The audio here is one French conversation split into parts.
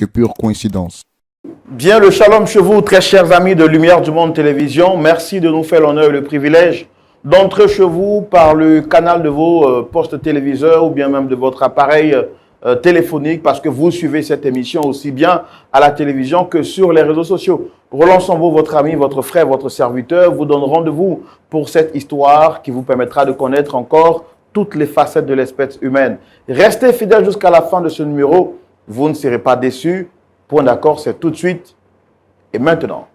que pure coïncidence. Bien le shalom chez vous, très chers amis de Lumière du Monde Télévision. Merci de nous faire l'honneur et le privilège d'entrer chez vous par le canal de vos postes téléviseurs ou bien même de votre appareil téléphonique parce que vous suivez cette émission aussi bien à la télévision que sur les réseaux sociaux. Roland Sambo, votre ami, votre frère, votre serviteur, vous donne rendez-vous pour cette histoire qui vous permettra de connaître encore toutes les facettes de l'espèce humaine. Restez fidèles jusqu'à la fin de ce numéro, vous ne serez pas déçus. Point d'accord, c'est tout de suite et maintenant.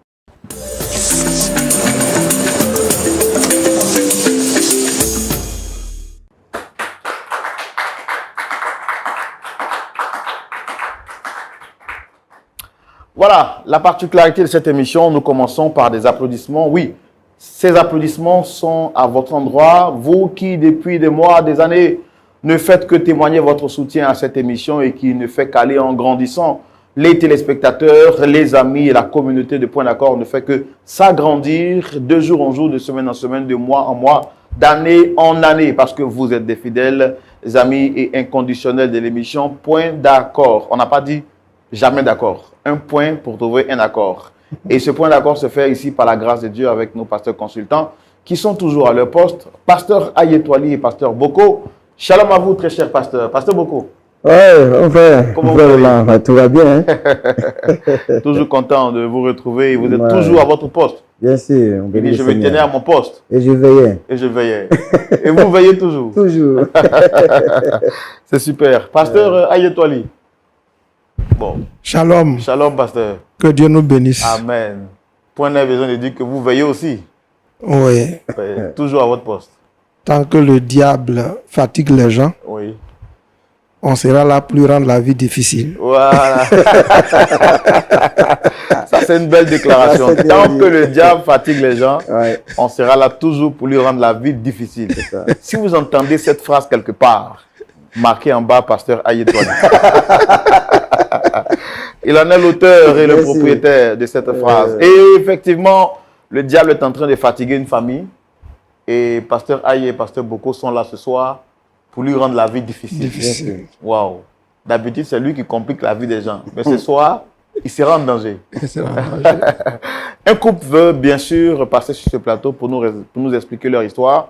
Voilà, la particularité de cette émission, nous commençons par des applaudissements. Oui, ces applaudissements sont à votre endroit. Vous qui, depuis des mois, des années, ne faites que témoigner votre soutien à cette émission et qui ne fait qu'aller en grandissant. Les téléspectateurs, les amis et la communauté de Point d'accord ne fait que s'agrandir de jour en jour, de semaine en semaine, de mois en mois, d'année en année, parce que vous êtes des fidèles amis et inconditionnels de l'émission Point d'accord. On n'a pas dit jamais d'accord. Un point pour trouver un accord. Et ce point d'accord se fait ici par la grâce de Dieu avec nos pasteurs consultants qui sont toujours à leur poste. Pasteur Ayetwali et Pasteur Boko. Shalom à vous, très cher pasteur. Pasteur Boko. Oui, enfin, tout va bien. Hein? Toujours content de vous retrouver. Vous êtes toujours à votre poste. Bien sûr. Il dit, je me tenais à mon poste. Et je veillais. Et je veillais. Et vous veillez toujours. Toujours. C'est super. Pasteur Ayetwali. Bon. Shalom. Shalom, pasteur. Que Dieu nous bénisse. Amen. Point n'a besoin de dire que vous veillez aussi. Oui. Toujours à votre poste. Tant que le diable fatigue les gens, oui, on sera là pour lui rendre la vie difficile. Voilà. Ça, c'est une belle déclaration. Tant que le diable fatigue les gens, on sera là toujours pour lui rendre la vie difficile. Si vous entendez cette phrase quelque part, marquez en bas Pasteur Ayetwali. Il en est l'auteur et le propriétaire de cette phrase. Et effectivement, le diable est en train de fatiguer une famille. Et Pasteur Aye et Pasteur Boko sont là ce soir pour lui rendre la vie difficile. Waouh. D'habitude, c'est lui qui complique la vie des gens. Mais ce soir, il sera en danger. Un couple veut bien sûr passer sur ce plateau pour nous expliquer leur histoire.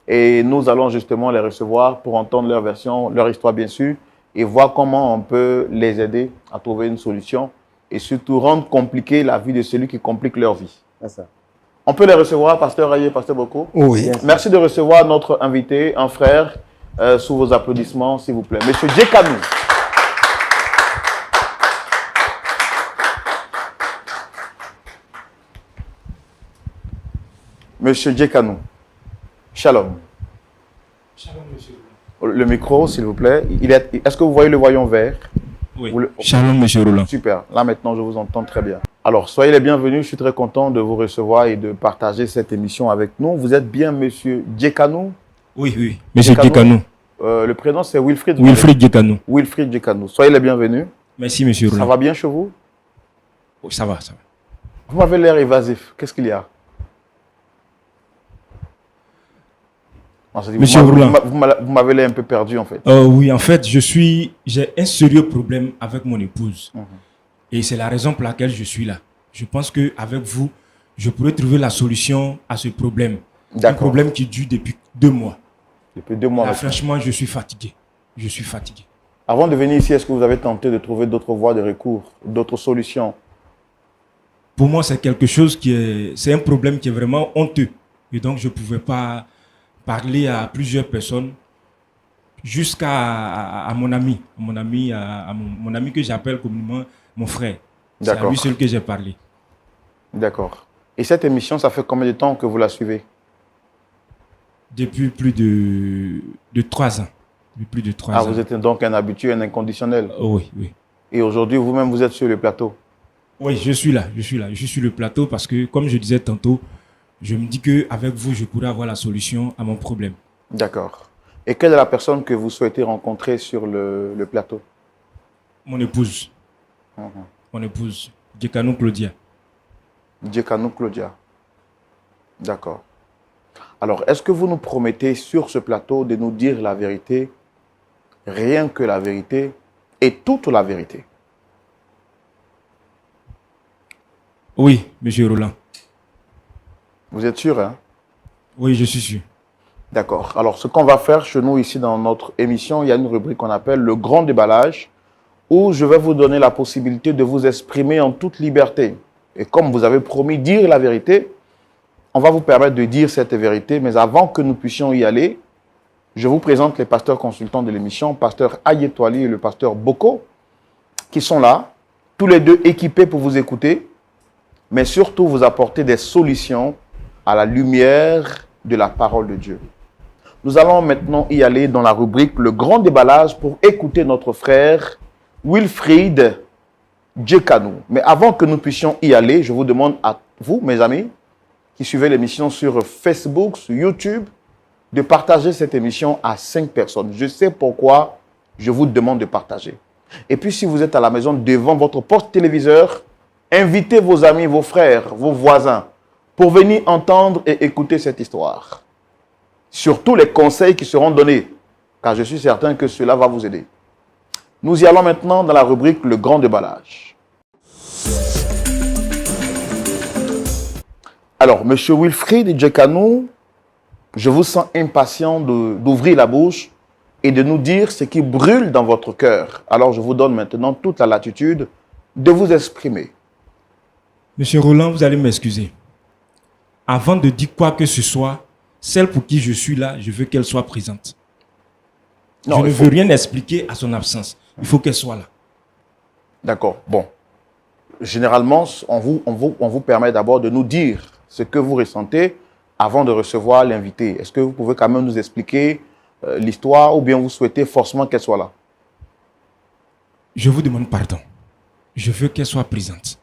Et nous allons justement les recevoir pour entendre leur version, leur histoire bien sûr, et voir comment on peut les aider à trouver une solution et surtout rendre compliquée la vie de celui qui complique leur vie. C'est ça. On peut les recevoir, Pasteur Aye, Pasteur Boko? Oui. Merci de recevoir notre invité, un frère, sous vos applaudissements, s'il vous plaît. Monsieur Djekanou. Monsieur Djekanou. Shalom. Shalom, monsieur. Le micro, s'il vous plaît. Est-ce que vous voyez le voyant vert? Oui. Shalom, monsieur Roland. Super. Là, maintenant, je vous entends très bien. Alors, soyez les bienvenus. Je suis très content de vous recevoir et de partager cette émission avec nous. Vous êtes bien monsieur Djekanou? Oui, oui. Monsieur Djekanou. Le prénom, c'est Wilfried. Wilfried Djekanou. Wilfried Djekanou. Soyez les bienvenus. Merci, monsieur Roland. Ça va bien chez vous? Oh, ça va, ça va. Vous m'avez l'air évasif. Qu'est-ce qu'il y a? Monsieur Roland. Vous m'avez l'air un peu perdu, en fait. Oui, en fait, j'ai un sérieux problème avec mon épouse. Et c'est la raison pour laquelle je suis là. Je pense qu'avec vous, je pourrais trouver la solution à ce problème. Un problème qui dure depuis 2 mois. Depuis 2 mois. Là, franchement, je suis fatigué. Je suis fatigué. Avant de venir ici, est-ce que vous avez tenté de trouver d'autres voies de recours, d'autres solutions? Pour moi, c'est quelque chose c'est un problème qui est vraiment honteux. Et donc, je ne pouvais pas parler à plusieurs personnes jusqu'à mon ami. Mon ami que j'appelle communément mon frère. C'est à lui seul que j'ai parlé. D'accord. Et cette émission, ça fait combien de temps que vous la suivez? Depuis plus de 3 ans. Depuis plus de 3 ans. Vous êtes donc un habitué, un inconditionnel? Oui, oui. Et aujourd'hui, vous-même, vous êtes sur le plateau? Oui, je suis là. Je suis sur le plateau parce que, comme je disais tantôt, je me dis qu'avec vous, je pourrais avoir la solution à mon problème. D'accord. Et quelle est la personne que vous souhaitez rencontrer sur le plateau? Mon épouse. Mon épouse, Djekanou Claudia. Djekanou Claudia. D'accord. Alors, est-ce que vous nous promettez sur ce plateau de nous dire la vérité, rien que la vérité et toute la vérité? Oui, monsieur Roland. Vous êtes sûr, hein? Oui, je suis sûr. D'accord. Alors, ce qu'on va faire chez nous ici dans notre émission, il y a une rubrique qu'on appelle le grand déballage, où je vais vous donner la possibilité de vous exprimer en toute liberté. Et comme vous avez promis dire la vérité, on va vous permettre de dire cette vérité. Mais avant que nous puissions y aller, je vous présente les pasteurs consultants de l'émission, pasteur Ayetwali et le pasteur Boko, qui sont là, tous les deux équipés pour vous écouter, mais surtout vous apporter des solutions à la lumière de la parole de Dieu. Nous allons maintenant y aller dans la rubrique Le Grand Déballage pour écouter notre frère Wilfried Djekanou. Mais avant que nous puissions y aller, je vous demande à vous, mes amis, qui suivez l'émission sur Facebook, sur YouTube, de partager cette émission à 5 personnes. Je sais pourquoi je vous demande de partager. Et puis, si vous êtes à la maison devant votre poste téléviseur, invitez vos amis, vos frères, vos voisins pour venir entendre et écouter cette histoire. Surtout les conseils qui seront donnés, car je suis certain que cela va vous aider. Nous y allons maintenant dans la rubrique Le Grand Déballage. Alors, M. Wilfried Djekanou, je vous sens impatient d'ouvrir la bouche et de nous dire ce qui brûle dans votre cœur. Alors, je vous donne maintenant toute la latitude de vous exprimer. Monsieur Roland, vous allez m'excuser. Avant de dire quoi que ce soit, celle pour qui je suis là, je veux qu'elle soit présente. Non, je ne veux rien expliquer à son absence. Il faut qu'elle soit là. D'accord. Bon. Généralement, on vous permet d'abord de nous dire ce que vous ressentez avant de recevoir l'invité. Est-ce que vous pouvez quand même nous expliquer l'histoire ou bien vous souhaitez forcément qu'elle soit là? Je vous demande pardon. Je veux qu'elle soit présente.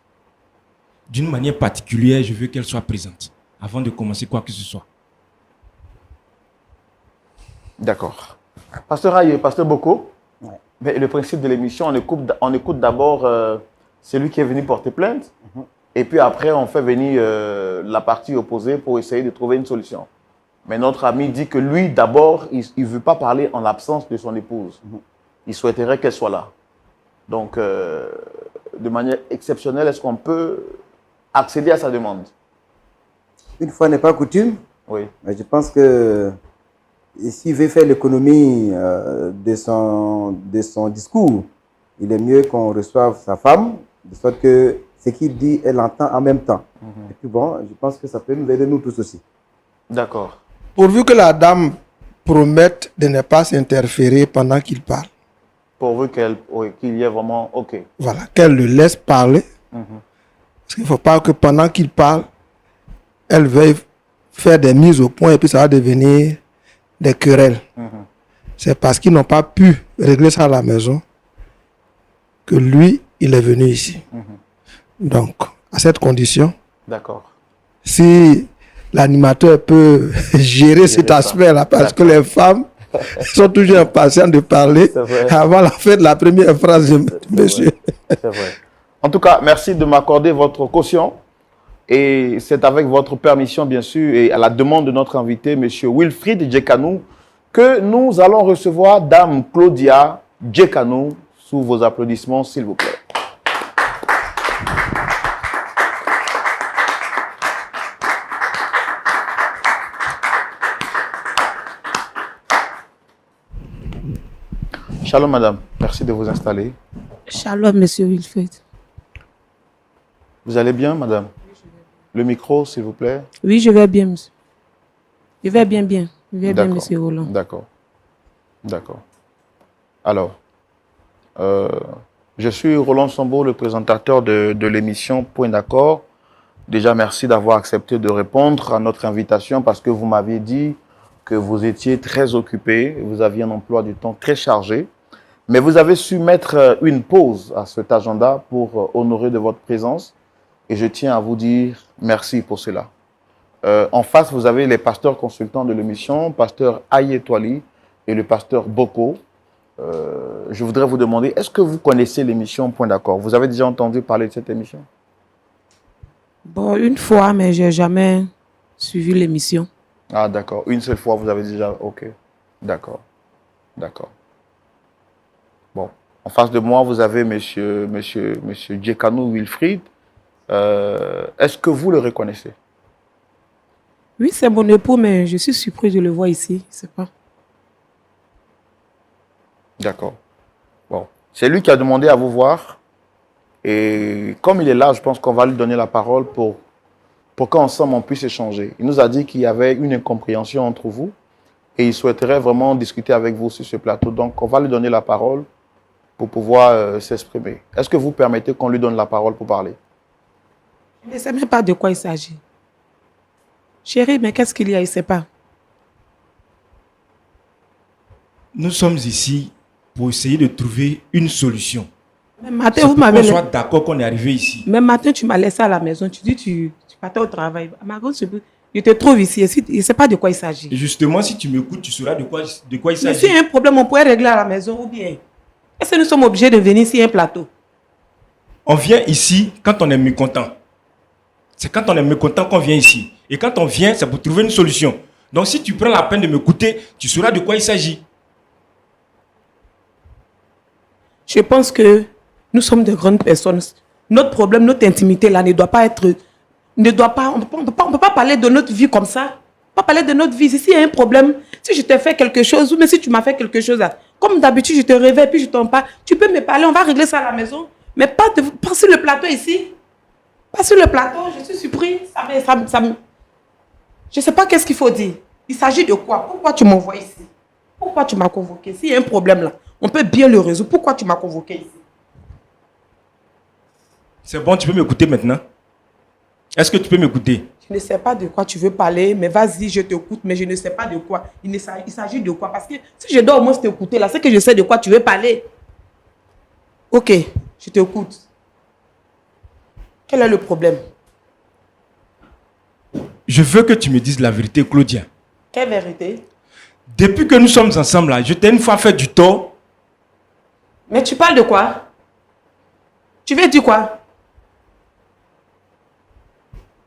D'une manière particulière, je veux qu'elle soit présente avant de commencer quoi que ce soit. D'accord. Pasteur Aye, pasteur Boko, mais le principe de l'émission, on écoute d'abord celui qui est venu porter plainte et puis après on fait venir la partie opposée pour essayer de trouver une solution. Mais notre ami dit que lui, d'abord, il ne veut pas parler en l'absence de son épouse. Il souhaiterait qu'elle soit là. Donc, de manière exceptionnelle, est-ce qu'on peut accéder à sa demande? Une fois n'est pas coutume, Oui. mais je pense que s'il veut faire l'économie de son discours, il est mieux qu'on reçoive sa femme, de sorte que ce qu'il dit, elle entend en même temps. Et puis bon, je pense que ça peut nous aider nous tous aussi. D'accord. Pourvu que la dame promette de ne pas s'interférer pendant qu'il parle. Pourvu qu'il y ait vraiment... OK. Voilà, qu'elle le laisse parler. Parce qu'il ne faut pas que pendant qu'il parle, elle veuille faire des mises au point et puis ça va devenir des querelles. C'est parce qu'ils n'ont pas pu régler ça à la maison que lui, il est venu ici. Donc, à cette condition, D'accord. si l'animateur peut gérer cet aspect-là, parce que les femmes sont toujours impatientes de parler avant la fin de la première phrase de monsieur. C'est vrai. En tout cas, merci de m'accorder votre caution. Et c'est avec votre permission, bien sûr, et à la demande de notre invité, M. Wilfried Djekanou, que nous allons recevoir Dame Claudia Djekanou sous vos applaudissements, s'il vous plaît. Shalom, madame. Merci de vous installer. Shalom, monsieur Wilfried. Vous allez bien, madame? Le micro, s'il vous plaît. Oui, je vais bien, monsieur. Je vais bien. Je vais bien, monsieur Roland. D'accord. D'accord. Alors, je suis Roland Sambo, le présentateur de l'émission Point d'accord. Déjà, merci d'avoir accepté de répondre à notre invitation parce que vous m'aviez dit que vous étiez très occupé, vous aviez un emploi du temps très chargé. Mais vous avez su mettre une pause à cet agenda pour honorer de votre présence. Et je tiens à vous dire merci pour cela. En face, vous avez les pasteurs consultants de l'émission, pasteur Ayetwali et le pasteur Boko. Je voudrais vous demander, est-ce que vous connaissez l'émission Point d'accord? Vous avez déjà entendu parler de cette émission? Bon, une fois, mais je n'ai jamais suivi l'émission. Ah, d'accord. Une seule fois, vous avez déjà... OK. D'accord. D'accord. Bon. En face de moi, vous avez monsieur Djekanou Wilfried. Est-ce que vous le reconnaissez? Oui, c'est mon époux, mais je suis surpris de le voir ici. Je sais pas. D'accord. Bon. C'est lui qui a demandé à vous voir. Et comme il est là, je pense qu'on va lui donner la parole pour qu'ensemble on puisse échanger. Il nous a dit qu'il y avait une incompréhension entre vous et il souhaiterait vraiment discuter avec vous sur ce plateau. Donc, on va lui donner la parole pour pouvoir s'exprimer. Est-ce que vous permettez qu'on lui donne la parole pour parler? Je ne sais même pas de quoi il s'agit. Chérie, mais qu'est-ce qu'il y a? Il ne sait pas. Nous sommes ici pour essayer de trouver une solution. Même matin, C'est vous pour m'avez... qu'on soit d'accord qu'on est arrivé ici. Même matin, tu m'as laissé à la maison. Tu dis tu partais au travail. Ma grande, je te trouve ici. Je ne sais pas de quoi il s'agit. Et justement, si tu m'écoutes, tu sauras de quoi il Mais s'agit. s'il y a un problème, on pourrait régler à la maison ou bien. Est-ce que nous sommes obligés de venir ici un plateau? On vient ici quand on est mécontent. C'est quand on est mécontent qu'on vient ici. Et quand on vient, c'est pour trouver une solution. Donc si tu prends la peine de m'écouter, tu sauras de quoi il s'agit. Je pense que nous sommes de grandes personnes. Notre problème, notre intimité là ne doit pas être... On ne peut pas parler de notre vie comme ça. On ne peut pas parler de notre vie. S'il y a un problème, si je t'ai fait quelque chose, ou même si tu m'as fait quelque chose, là, comme d'habitude, je te réveille puis je t'en parle, tu peux me parler, on va régler ça à la maison. Mais pas sur le plateau ici. Pas sur le plateau, je suis surpris. Je ne sais pas qu'est-ce qu'il faut dire. Il s'agit de quoi? Pourquoi tu m'envoies ici? Pourquoi tu m'as convoqué? S'il y a un problème là, on peut bien le résoudre. Pourquoi tu m'as convoqué ici? C'est bon, tu peux m'écouter maintenant? Est-ce que tu peux m'écouter? Je ne sais pas de quoi tu veux parler, mais vas-y, je t'écoute, mais je ne sais pas de quoi. Il s'agit de quoi? Parce que si je dois au moins t'écouter là, c'est que je sais de quoi tu veux parler. Ok, je t'écoute. Quel est le problème? Je veux que tu me dises la vérité, Claudia. Quelle vérité? Depuis que nous sommes ensemble là, je t'ai une fois fait du tort. Mais tu parles de quoi? Tu veux dire quoi?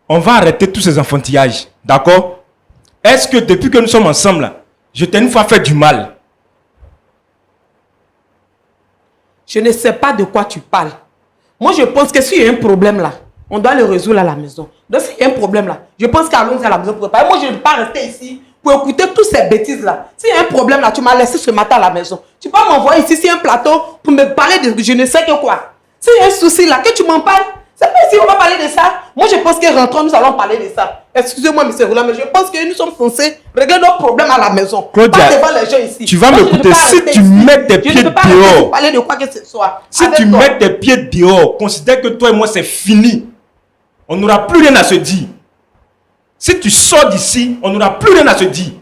On va arrêter tous ces enfantillages, d'accord? Est-ce que depuis que nous sommes ensemble là, je t'ai une fois fait du mal? Je ne sais pas de quoi tu parles. Moi, je pense que s'il y a un problème là, on doit le résoudre à la maison. Donc, s'il y a un problème là, je pense qu'allons à la maison pour parler. Moi, je ne veux pas rester ici pour écouter toutes ces bêtises là. S'il y a un problème là, tu m'as laissé ce matin à la maison. Tu peux m'envoyer ici sur un plateau pour me parler de je ne sais que quoi. S'il y a un souci là, que tu m'en parles. C'est pas ici on va parler de ça. Moi, je pense que rentrons, nous allons parler de ça. Excusez-moi, monsieur Roland, mais je pense que nous sommes censés régler nos problèmes à la maison. Claudia, pas devant les gens ici. tu vas Moi, m'écouter. Si tu mets tes pieds dehors, parler de quoi que ce soit. si Avec tu toi. mets tes pieds dehors, considère que toi et moi c'est fini. On n'aura plus rien à se dire. Si tu sors d'ici, on n'aura plus rien à se dire.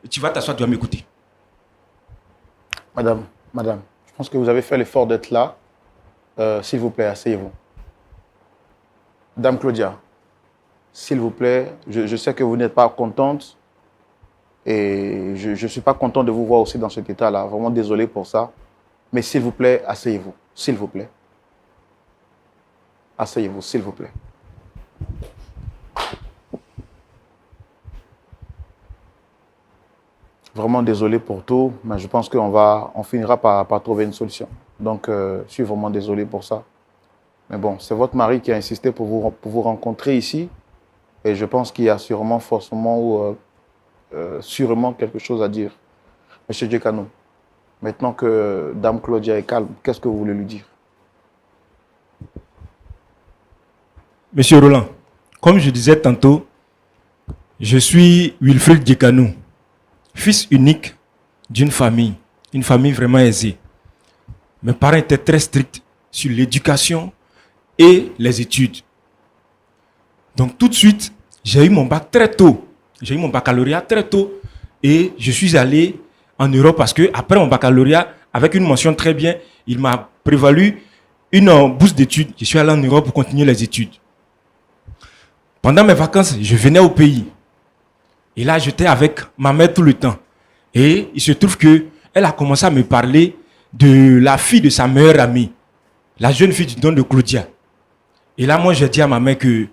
Et tu vas t'asseoir, tu vas m'écouter. Madame, je pense que vous avez fait l'effort d'être là. S'il vous plaît, asseyez-vous. Dame Claudia, s'il vous plaît, je sais que vous n'êtes pas contente et je ne suis pas content de vous voir aussi dans cet état-là. Vraiment désolé pour ça. Mais s'il vous plaît, asseyez-vous. S'il vous plaît. Asseyez-vous, s'il vous plaît. Vraiment désolé pour tout, mais je pense on finira par trouver une solution. Donc, je suis vraiment désolé pour ça. Mais bon, c'est votre mari qui a insisté pour vous rencontrer ici. Et je pense qu'il y a sûrement, forcément ou sûrement quelque chose à dire. Monsieur Djekano, maintenant que Dame Claudia est calme, qu'est-ce que vous voulez lui dire? Monsieur Roland, comme je disais tantôt, je suis Wilfried Djekano, fils unique d'une famille, une famille vraiment aisée. Mes parents étaient très stricts sur l'éducation et les études. Donc tout de suite, j'ai eu mon bac très tôt. J'ai eu mon baccalauréat très tôt et je suis allé en Europe parce que après mon baccalauréat, avec une mention très bien, il m'a prévalu une bourse d'études. Je suis allé en Europe pour continuer les études. Pendant mes vacances, je venais au pays. Et là, j'étais avec ma mère tout le temps. Et il se trouve qu'elle a commencé à me parler de la fille de sa meilleure amie, la jeune fille du nom de Claudia. Et là, moi, j'ai dit à ma mère que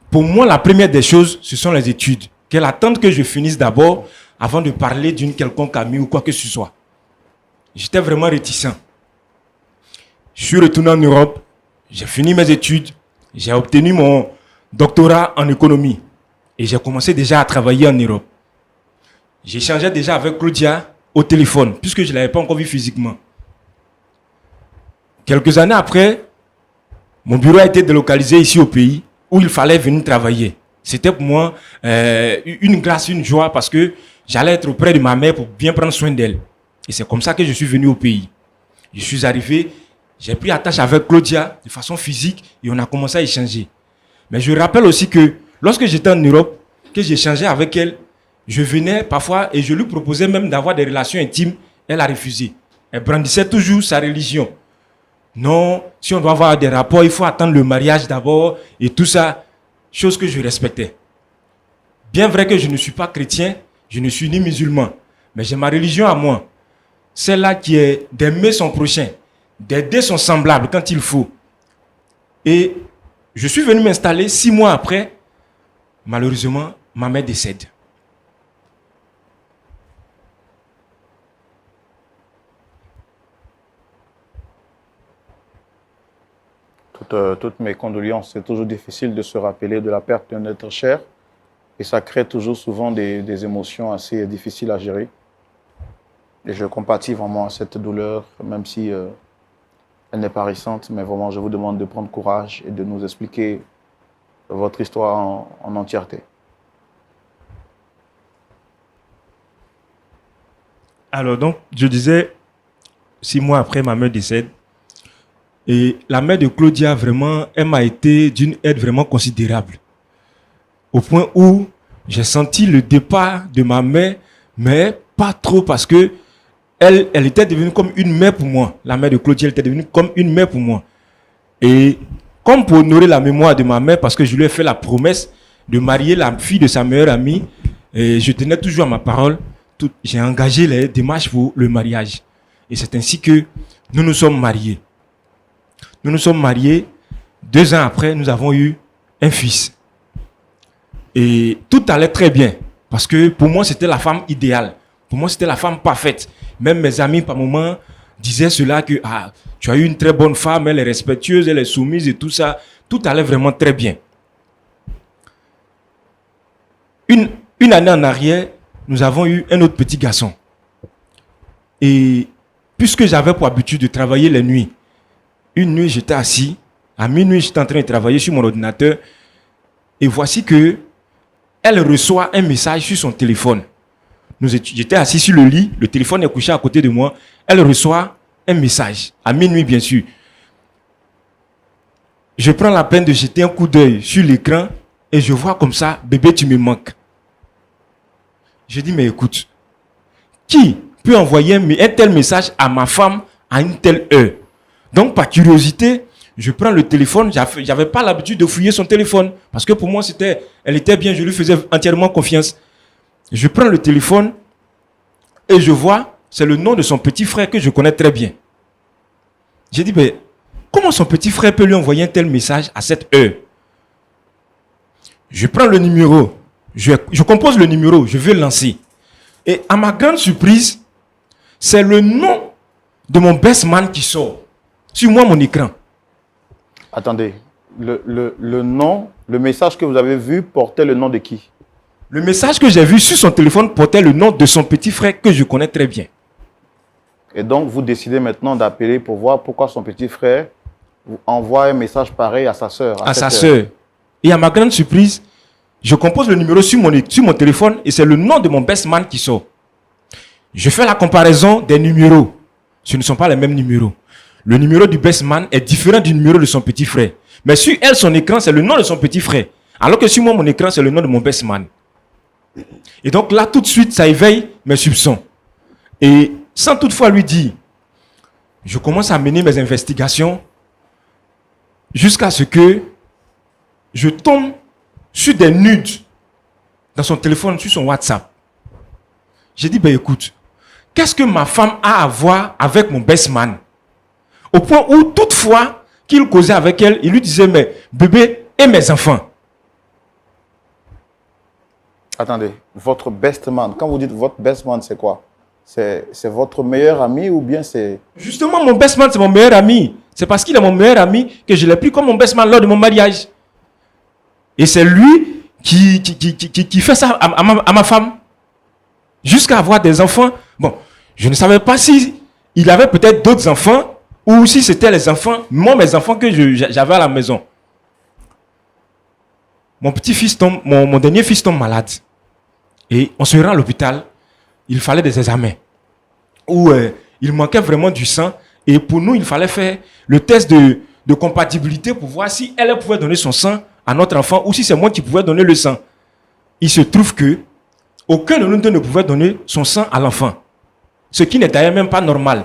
pour moi, la première des choses, ce sont les études. Qu'elle attende que je finisse d'abord avant de parler d'une quelconque amie ou quoi que ce soit. J'étais vraiment réticent. Je suis retourné en Europe. J'ai fini mes études, j'ai obtenu mon doctorat en économie et j'ai commencé déjà à travailler en Europe. J'échangeais déjà avec Claudia au téléphone, puisque je ne l'avais pas encore vue physiquement. Quelques années après, mon bureau a été délocalisé ici au pays où il fallait venir travailler. C'était pour moi une grâce, une joie, parce que j'allais être auprès de ma mère pour bien prendre soin d'elle. Et c'est comme ça que je suis venu au pays. Je suis arrivé, j'ai pris attache avec Claudia de façon physique et on a commencé à échanger. Mais je rappelle aussi que lorsque j'étais en Europe, que j'échangeais avec elle, je venais parfois et je lui proposais même d'avoir des relations intimes. Elle a refusé. Elle brandissait toujours sa religion. Non, si on doit avoir des rapports, il faut attendre le mariage d'abord et tout ça. Chose que je respectais. Bien vrai que je ne suis pas chrétien, je ne suis ni musulman, mais j'ai ma religion à moi. Celle-là qui est d'aimer son prochain, d'aider son semblable quand il faut. Et je suis venu m'installer 6 mois après. Malheureusement, ma mère décède. Toutes mes condoléances. C'est toujours difficile de se rappeler de la perte d'un être cher et ça crée toujours souvent des émotions assez difficiles à gérer. Et je compatis vraiment à cette douleur, même si elle n'est pas récente, mais vraiment je vous demande de prendre courage et de nous expliquer votre histoire en entièreté. Alors donc, je disais, 6 mois après, ma mère décède. Et la mère de Claudia, vraiment, elle m'a été d'une aide vraiment considérable. Au point où j'ai senti le départ de ma mère, mais pas trop parce que elle était devenue comme une mère pour moi. La mère de Claudia, elle était devenue comme une mère pour moi. Et comme pour honorer la mémoire de ma mère, parce que je lui ai fait la promesse de marier la fille de sa meilleure amie, et je tenais toujours à ma parole, j'ai engagé les démarches pour le mariage. Et c'est ainsi que nous nous sommes mariés. Nous nous sommes mariés. 2 ans après, nous avons eu un fils. Et tout allait très bien. Parce que pour moi, c'était la femme idéale. Pour moi, c'était la femme parfaite. Même mes amis, par moments, disaient cela que tu as eu une très bonne femme, elle est respectueuse, elle est soumise et tout ça. Tout allait vraiment très bien. Une année en arrière, nous avons eu un autre petit garçon. Et puisque j'avais pour habitude de travailler les nuits, une nuit, j'étais assis. À minuit, j'étais en train de travailler sur mon ordinateur. Et voici que elle reçoit un message sur son téléphone. J'étais assis sur le lit. Le téléphone est couché à côté de moi. Elle reçoit un message. À minuit, bien sûr. Je prends la peine de jeter un coup d'œil sur l'écran et je vois comme ça, bébé, tu me manques. Je dis, mais écoute, qui peut envoyer un tel message à ma femme à une telle heure? Donc, par curiosité, je prends le téléphone. Je n'avais pas l'habitude de fouiller son téléphone. Parce que pour moi, elle était bien. Je lui faisais entièrement confiance. Je prends le téléphone et je vois, c'est le nom de son petit frère que je connais très bien. J'ai dit, mais comment son petit frère peut lui envoyer un tel message à cette heure? Je prends le numéro. Je compose le numéro. Je vais le lancer. Et à ma grande surprise, c'est le nom de mon best man qui sort. Sur moi, mon écran. Attendez, le nom, le message que vous avez vu portait le nom de qui? Le message que j'ai vu sur son téléphone portait le nom de son petit frère que je connais très bien. Et donc, vous décidez maintenant d'appeler pour voir pourquoi son petit frère envoie un message pareil à sa sœur. À sa sœur. Et à ma grande surprise, je compose le numéro sur mon téléphone et c'est le nom de mon best man qui sort. Je fais la comparaison des numéros. Ce ne sont pas les mêmes numéros. Le numéro du best man est différent du numéro de son petit frère. Mais sur elle, son écran, c'est le nom de son petit frère. Alors que sur moi, mon écran, c'est le nom de mon best man. Et donc là, tout de suite, ça éveille mes soupçons. Et sans toutefois lui dire, je commence à mener mes investigations jusqu'à ce que je tombe sur des nudes dans son téléphone, sur son WhatsApp. J'ai dit, ben écoute, qu'est-ce que ma femme a à voir avec mon best man? Au point où, toutefois, qu'il causait avec elle, il lui disait, mais bébé et mes enfants. Attendez, votre best man, quand vous dites votre best man, c'est quoi? C'est votre meilleur ami ou bien c'est... Justement, mon best man, c'est mon meilleur ami. C'est parce qu'il est mon meilleur ami que je l'ai pris comme mon best man lors de mon mariage. Et c'est lui qui fait ça à ma femme. Jusqu'à avoir des enfants. Bon, je ne savais pas si il avait peut-être d'autres enfants ou si c'était les enfants, moi, mes enfants que j'avais à la maison. Mon petit-fils tombe, mon dernier fils tombe malade. Et on se rend à l'hôpital. Il fallait des examens. Où il manquait vraiment du sang. Et pour nous, il fallait faire le test de compatibilité pour voir si elle pouvait donner son sang à notre enfant ou si c'est moi qui pouvais donner le sang. Il se trouve que aucun de nous deux ne pouvait donner son sang à l'enfant. Ce qui n'est d'ailleurs même pas normal.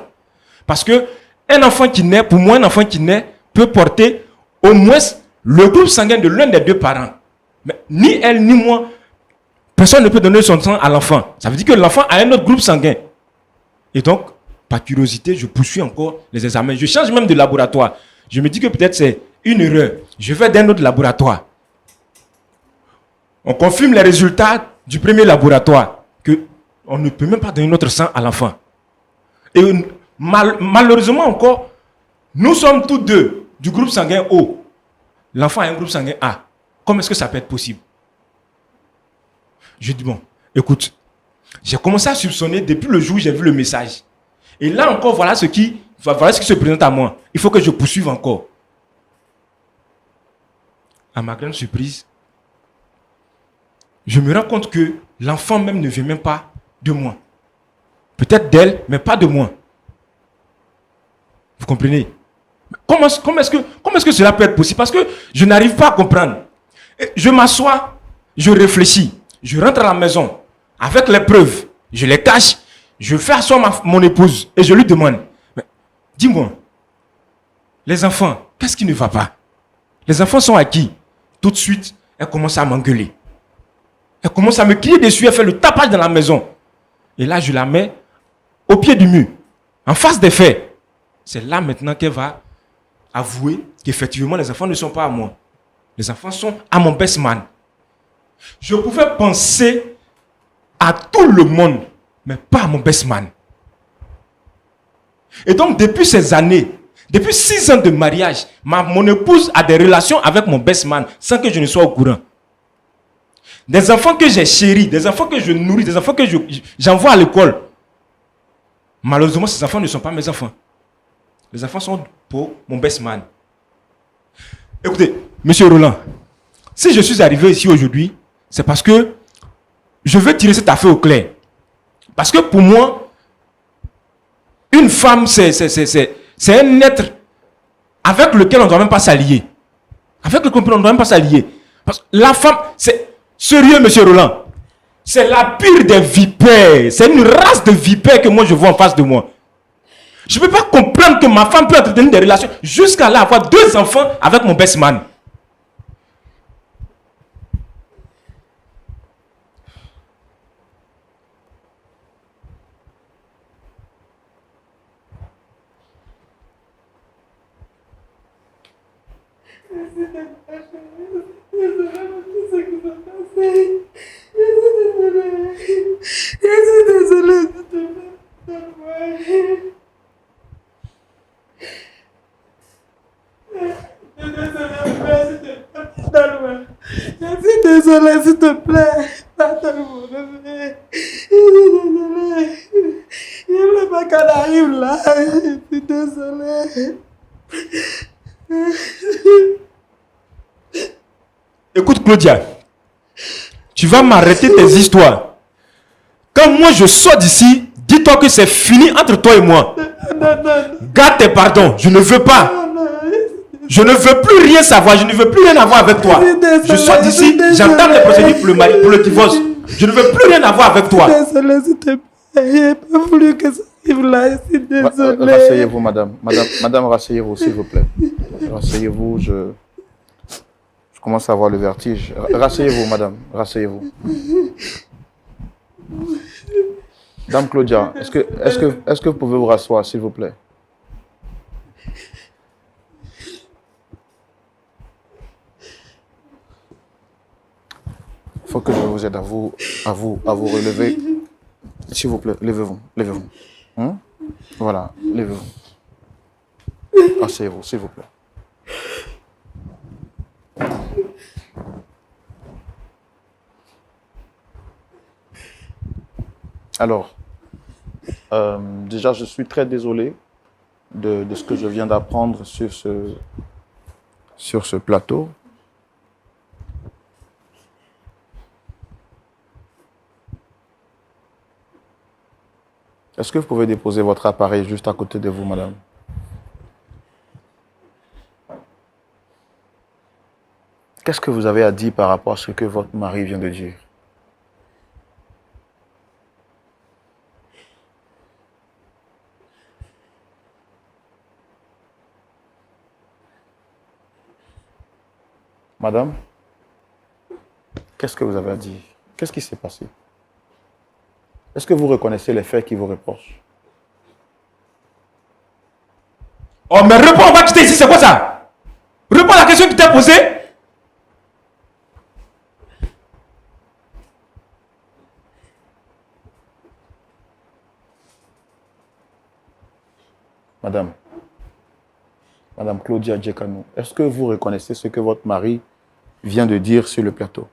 Parce que un enfant qui naît, pour moi, un enfant qui naît peut porter au moins le groupe sanguin de l'un des deux parents. Mais ni elle ni moi, personne ne peut donner son sang à l'enfant. Ça veut dire que l'enfant a un autre groupe sanguin. Et donc, par curiosité, je poursuis encore les examens. Je change même de laboratoire. Je me dis que peut-être c'est une erreur. Je vais d'un autre laboratoire. On confirme les résultats du premier laboratoire que on ne peut même pas donner notre sang à l'enfant. Et malheureusement encore, nous sommes tous deux du groupe sanguin O. L'enfant a un groupe sanguin A. Comment est-ce que ça peut être possible? Je dis bon, écoute, j'ai commencé à soupçonner depuis le jour où j'ai vu le message. Et là encore, voilà ce qui se présente à moi. Il faut que je poursuive encore. À ma grande surprise, je me rends compte que l'enfant même ne vient même pas de moi. Peut-être d'elle, mais pas de moi. Vous comprenez? Comment est-ce que cela peut être possible? Parce que je n'arrive pas à comprendre. Je m'assois, je réfléchis, je rentre à la maison avec les preuves, je les cache, je fais asseoir mon épouse et je lui demande, mais dis-moi, les enfants, qu'est-ce qui ne va pas? Les enfants sont à qui? Tout de suite, elle commence à m'engueuler. Elle commence à me crier dessus, elle fait le tapage dans la maison. Et là, je la mets au pied du mur, en face des faits. C'est là maintenant qu'elle va avouer qu'effectivement, les enfants ne sont pas à moi. Les enfants sont à mon best man. Je pouvais penser à tout le monde, mais pas à mon best man. Et donc, depuis ces années, depuis 6 ans de mariage, mon épouse a des relations avec mon best man sans que je ne sois au courant. Des enfants que j'ai chéris, des enfants que je nourris, des enfants que j'envoie à l'école. Malheureusement, ces enfants ne sont pas mes enfants. Les enfants sont pour mon best man. Écoutez, monsieur Roland, si je suis arrivé ici aujourd'hui, c'est parce que je veux tirer cette affaire au clair. Parce que pour moi, une femme, c'est un être avec lequel on ne doit même pas s'allier. Avec lequel on ne doit même pas s'allier. Parce que la femme, c'est sérieux, monsieur Roland. C'est la pire des vipères. C'est une race de vipères que moi je vois en face de moi. Je ne peux pas comprendre que ma femme peut entretenir des relations jusqu'à là avoir 2 enfants avec mon best man. Désolé, s'il te plaît. Pardonne-moi, bébé. Désolé. Il ne veut pas qu'elle arrive là. Je suis désolé. Écoute, Claudia, tu vas m'arrêter tes histoires. Quand moi je sors d'ici, dis-toi que c'est fini entre toi et moi. Garde tes pardons, je ne veux pas. Je ne veux plus rien savoir, je ne veux plus rien avoir avec toi. Je sors d'ici, j'entame les procédures pour le divorce. Je ne veux plus rien avoir avec toi. Désolé, s'il te plaît. Il n'a pas voulu que ça arrive là. Je suis désolé. Rasseyez-vous, madame. Madame, rasseyez-vous, s'il vous plaît. Rasseyez-vous, je commence à avoir le vertige. Rasseyez-vous, madame. Rasseyez-vous. Dame Claudia, est-ce que vous pouvez vous rasseoir, s'il vous plaît? Il faut que je vous aide à vous relever. S'il vous plaît, levez-vous. Voilà, levez-vous. Asseyez-vous, s'il vous plaît. Alors, déjà, je suis très désolé de ce que je viens d'apprendre sur ce plateau. Est-ce que vous pouvez déposer votre appareil juste à côté de vous, madame? Qu'est-ce que vous avez à dire par rapport à ce que votre mari vient de dire? Madame, qu'est-ce que vous avez à dire? Qu'est-ce qui s'est passé? Est-ce que vous reconnaissez les faits qui vous reprochent? Oh, mais réponds, on va quitter ici, c'est quoi ça? Réponds à la question que tu t'es posée. Madame Claudia Djekano, est-ce que vous reconnaissez ce que votre mari vient de dire sur le plateau?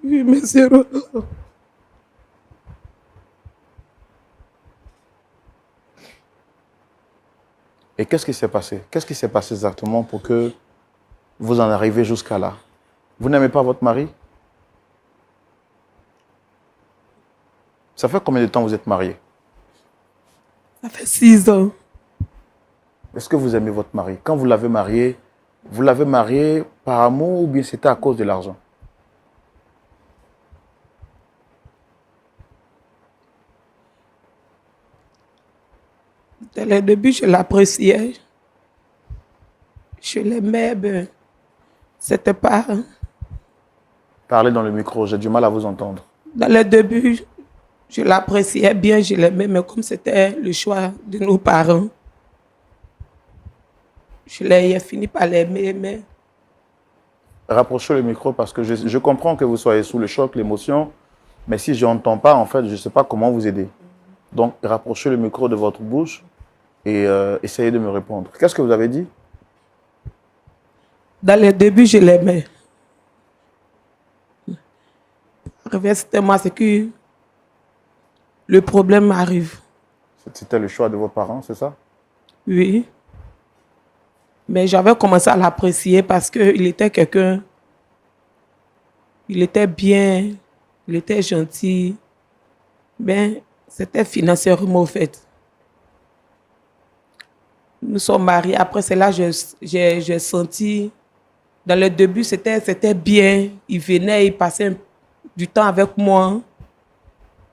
Oui, monsieur Roland. Et qu'est-ce qui s'est passé? Qu'est-ce qui s'est passé exactement pour que vous en arrivez jusqu'à là? Vous n'aimez pas votre mari? Ça fait combien de temps vous êtes mariés? Ça fait 6 ans. Est-ce que vous aimez votre mari? Quand vous l'avez marié par amour ou bien c'était à cause de l'argent? Dès le début, je l'appréciais. Je l'aimais, ben, c'était pas... Parlez dans le micro, j'ai du mal à vous entendre. Dans le début, je l'appréciais bien, je l'aimais, mais comme c'était le choix de nos parents, j'ai fini par l'aimer, mais... Rapprochez le micro parce que je comprends que vous soyez sous le choc, l'émotion, mais si je n'entends pas, en fait, je ne sais pas comment vous aider. Donc, rapprochez le micro de votre bouche et essayez de me répondre. Qu'est-ce que vous avez dit? Dans le début, je l'aimais. C'était c'est que le problème arrive. C'était le choix de vos parents, c'est ça? Oui. Mais j'avais commencé à l'apprécier parce qu'il était quelqu'un... Il était bien, il était gentil. Mais c'était financièrement au fait. Nous sommes mariés. Après cela, j'ai senti... Dans le début, c'était bien. Il venait, il passait du temps avec moi.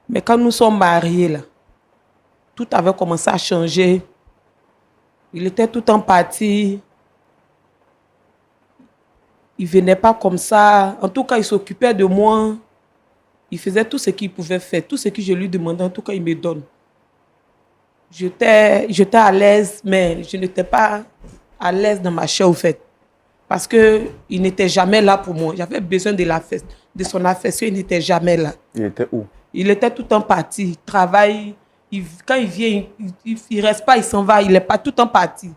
Mais quand nous sommes mariés, là, tout avait commencé à changer. Il était tout en partie. Il ne venait pas comme ça. En tout cas, il s'occupait de moi. Il faisait tout ce qu'il pouvait faire. Tout ce que je lui demandais, en tout cas, il me donne. J'étais à l'aise, mais je n'étais pas à l'aise dans ma chair, au fait. Parce qu'il n'était jamais là pour moi. J'avais besoin de son affection, il n'était jamais là. Il était où? Il était tout en partie. Il travaille. Quand il vient, il ne reste pas, il s'en va. Il n'est pas tout en partie.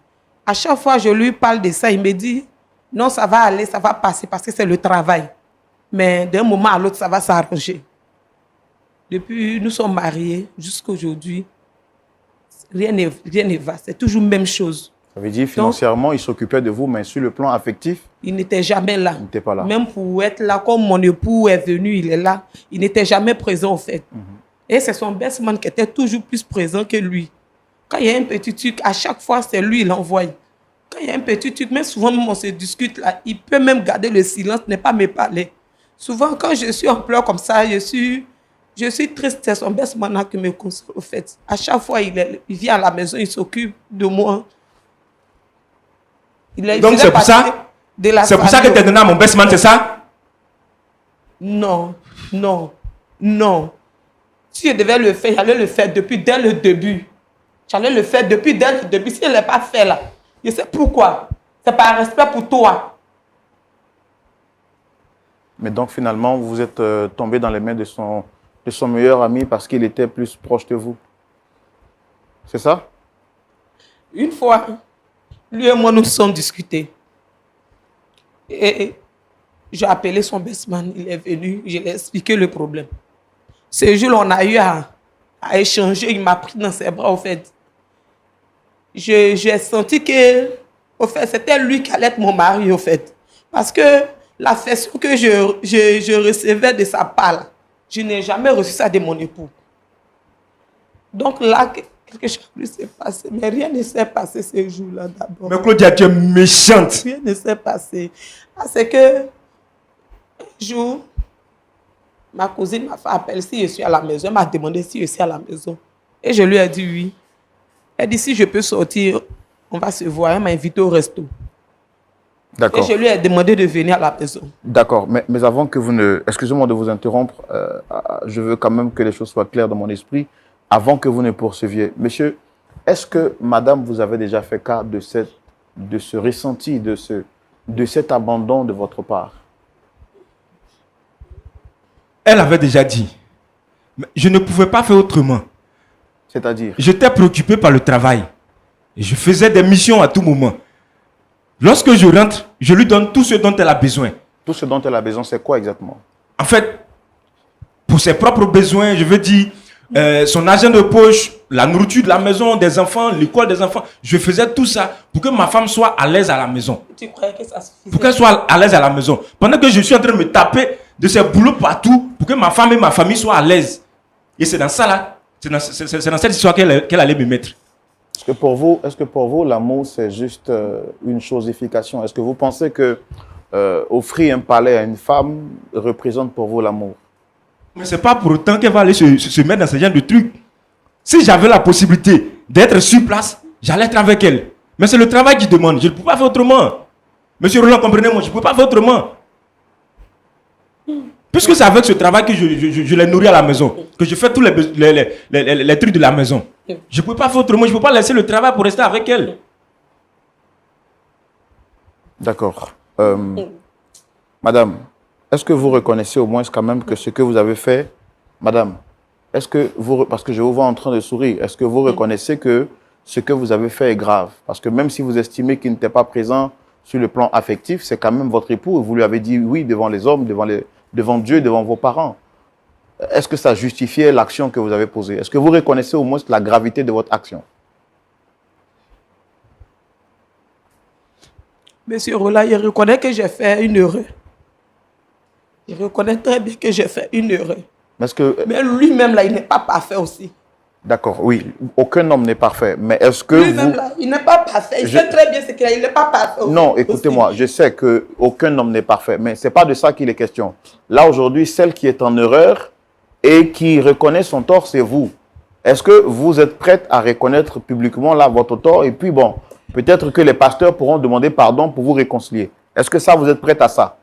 À chaque fois que je lui parle de ça, il me dit, non, ça va aller, ça va passer parce que c'est le travail. Mais d'un moment à l'autre, ça va s'arranger. Depuis, nous sommes mariés jusqu'à aujourd'hui. Rien ne va. C'est toujours la même chose. Ça veut dire financièrement, il s'occupait de vous, mais sur le plan affectif, il n'était jamais là. Il n'était pas là. Même pour être là, comme mon époux est venu, il est là. Il n'était jamais présent, au fait. Et c'est son best man qui était toujours plus présent que lui. Quand il y a un petit truc, à chaque fois, c'est lui, il envoie. Quand il y a un petit truc, même souvent, même on se discute là, il peut même garder le silence, ne pas me parler. Souvent, quand je suis en pleurs comme ça, je suis triste, c'est son best man qui me console, au fait. À chaque fois, il vient à la maison, il s'occupe de moi. Donc c'est pour ça? C'est pour ça que tu es donné à mon best man, c'est ça? Non, non, non. Si je devais le faire, j'allais le faire dès le début. J'allais le faire dès le début. Si je ne l'ai pas fait là, je sais pourquoi. C'est par respect pour toi. Mais donc finalement, vous êtes tombé dans les mains de de son meilleur ami parce qu'il était plus proche de vous. C'est ça? Une fois, lui et moi, nous sommes discutés. Et j'ai appelé son bestman, il est venu, je lui ai expliqué le problème. Ce jour, on a eu à échanger, il m'a pris dans ses bras, au fait. J'ai senti que, au fait, c'était lui qui allait être mon mari, au fait. Parce que l'affection que je recevais de sa part, là, je n'ai jamais reçu ça de mon époux. Donc là, quelque chose s'est passé. Mais rien ne s'est passé ce jour-là d'abord. Mais Claudia, tu es méchante. Rien ne s'est passé. Ah, c'est que, un jour, ma cousine m'a fait appel si je suis à la maison. Elle m'a demandé si je suis à la maison. Et je lui ai dit oui. Elle dit si je peux sortir, on va se voir. Elle m'a invité au resto. D'accord. Et je lui ai demandé de venir à la maison. D'accord, mais avant que vous ne... Excusez-moi de vous interrompre, je veux quand même que les choses soient claires dans mon esprit. Avant que vous ne poursuiviez, monsieur, est-ce que madame vous avait déjà fait cas de ce ressenti, de cet abandon de votre part? Elle avait déjà dit. Mais je ne pouvais pas faire autrement. C'est-à-dire? J'étais préoccupé par le travail. Et je faisais des missions à tout moment. Lorsque je rentre, je lui donne tout ce dont elle a besoin. Tout ce dont elle a besoin, c'est quoi exactement? En fait, pour ses propres besoins, je veux dire, son argent de poche, la nourriture de la maison, des enfants, l'école des enfants, je faisais tout ça pour que ma femme soit à l'aise à la maison. Tu croyais que ça suffisait? Pour qu'elle soit à l'aise à la maison. Pendant que je suis en train de me taper de ces boulots partout pour que ma femme et ma famille soient à l'aise. Et c'est dans ça là, c'est dans cette histoire qu'elle allait me mettre. Est-ce que pour vous, l'amour, c'est juste une chosification? Est-ce que vous pensez que offrir un palais à une femme représente pour vous l'amour? Mais c'est pas pour autant qu'elle va aller se mettre dans ce genre de trucs. Si j'avais la possibilité d'être sur place, j'allais être avec elle. Mais c'est le travail qui demande. Je ne peux pas faire autrement. Monsieur Roland, comprenez-moi, je ne peux pas faire autrement. Puisque c'est avec ce travail que je les nourris à la maison, que je fais tous les trucs de la maison. Je ne peux pas faire autrement. Je ne peux pas laisser le travail pour rester avec elle. D'accord. Madame, est-ce que vous reconnaissez au moins quand même que ce que vous avez fait, madame, est-ce que vous, parce que je vous vois en train de sourire, est-ce que vous reconnaissez que ce que vous avez fait est grave? Parce que même si vous estimez qu'il n'était pas présent sur le plan affectif, c'est quand même votre époux et vous lui avez dit oui devant les hommes, devant Dieu, devant vos parents. Est-ce que ça justifiait l'action que vous avez posée? Est-ce que vous reconnaissez au moins la gravité de votre action? Monsieur Roland, il reconnaît que j'ai fait une erreur. Il reconnaît très bien que j'ai fait une erreur. Mais lui-même, là, il n'est pas parfait aussi. D'accord, oui. Aucun homme n'est parfait. Mais est-ce que lui-même, là, il n'est pas parfait. Il sait très bien ce qu'il a. Il n'est pas parfait aussi. Non, écoutez-moi, je sais qu'aucun homme n'est parfait. Mais ce n'est pas de ça qu'il est question. Là, aujourd'hui, celle qui est en erreur et qui reconnaît son tort, c'est vous. Est-ce que vous êtes prête à reconnaître publiquement là votre tort? Et puis, bon, peut-être que les pasteurs pourront demander pardon pour vous réconcilier. Est-ce que ça, vous êtes prête à ça?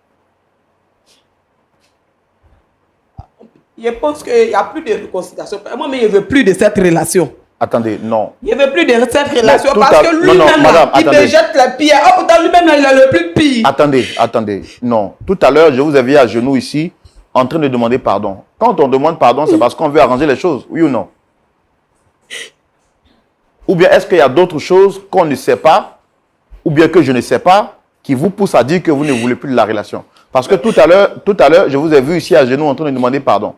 Je pense qu'il n'y a plus de réconciliation. Moi, mais je ne veux plus de cette relation. Attendez, non. Je ne veux plus de cette relation Mais parce que lui-même, il me jette la pierre. Oh, pourtant, lui-même, il a le plus pire. Attendez. Non. Tout à l'heure, je vous ai vu à genoux ici, en train de demander pardon. Quand on demande pardon, c'est parce qu'on veut arranger les choses, oui ou non? Ou bien est-ce qu'il y a d'autres choses qu'on ne sait pas, ou bien que je ne sais pas, qui vous poussent à dire que vous ne voulez plus de la relation? Parce que tout à l'heure, je vous ai vu ici à genoux en train de demander pardon.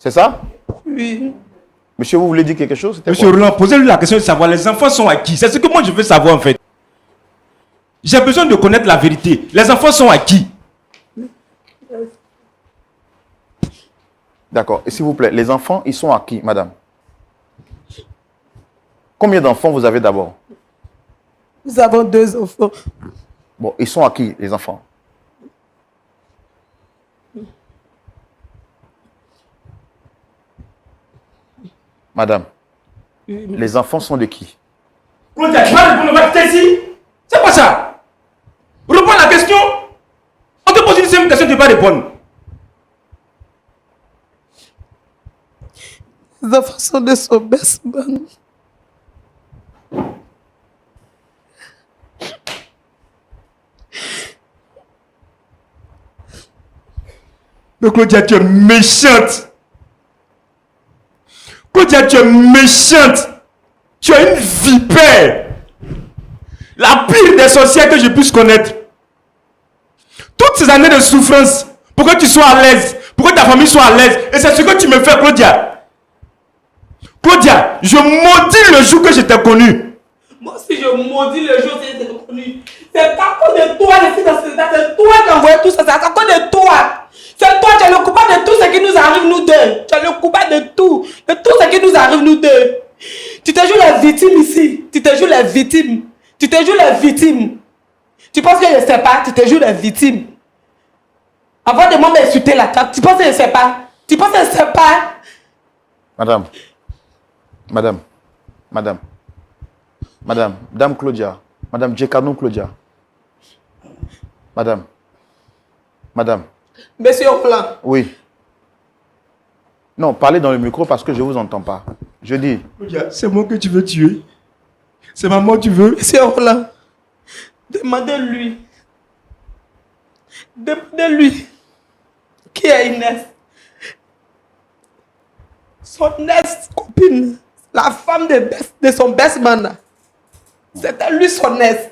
C'est ça? Oui. Monsieur, vous voulez dire quelque chose? Monsieur Roland, posez-lui la question de savoir les enfants sont à qui? C'est ce que moi je veux savoir en fait. J'ai besoin de connaître la vérité. Les enfants sont à qui? D'accord. Et s'il vous plaît, les enfants, ils sont à qui, madame? Combien d'enfants vous avez d'abord? Nous avons 2 enfants. Bon, ils sont à qui, les enfants? Madame, les enfants sont de qui? Claudia, tu vas répondre, on va te ici. C'est quoi ça? Réponds à la question. On te pose une simple question, tu ne vas pas répondre. Les enfants sont de son best man. Mais Claudia, tu es méchante. Claudia, tu es méchante. Tu es une vipère. La pire des sorcières que je puisse connaître. Toutes ces années de souffrance, pour que tu sois à l'aise, pour que ta famille soit à l'aise. Et c'est ce que tu me fais, Claudia. Claudia, je maudis le jour que je t'ai connu. Moi aussi, je maudis le jour où je t'ai connu. C'est à cause de toi, les filles dans ce état. C'est toi qui as envoyé tout ça. C'est à cause de toi. C'est toi, tu es le coupable de tout ce qui nous arrive, nous deux. Tu es le coupable de tout ce qui nous arrive, nous deux. Tu te joues la victime ici. Tu te joues la victime. Tu te joues la victime. Tu penses que je ne sais pas, tu te joues la victime. Avant de m'insulter là, tu penses que je ne sais pas. Tu penses que je ne sais pas. Madame Claudia, Madame Djekanou Claudia. Madame. Monsieur Roland. Oui. Non, parlez dans le micro parce que je ne vous entends pas. Je dis. Claudia, c'est moi que tu veux tuer. C'est maman que tu veux. Monsieur Roland, demandez-lui. Demandez-lui qui est Inès. Son ex-copine, la femme de son best man. C'était lui son ex.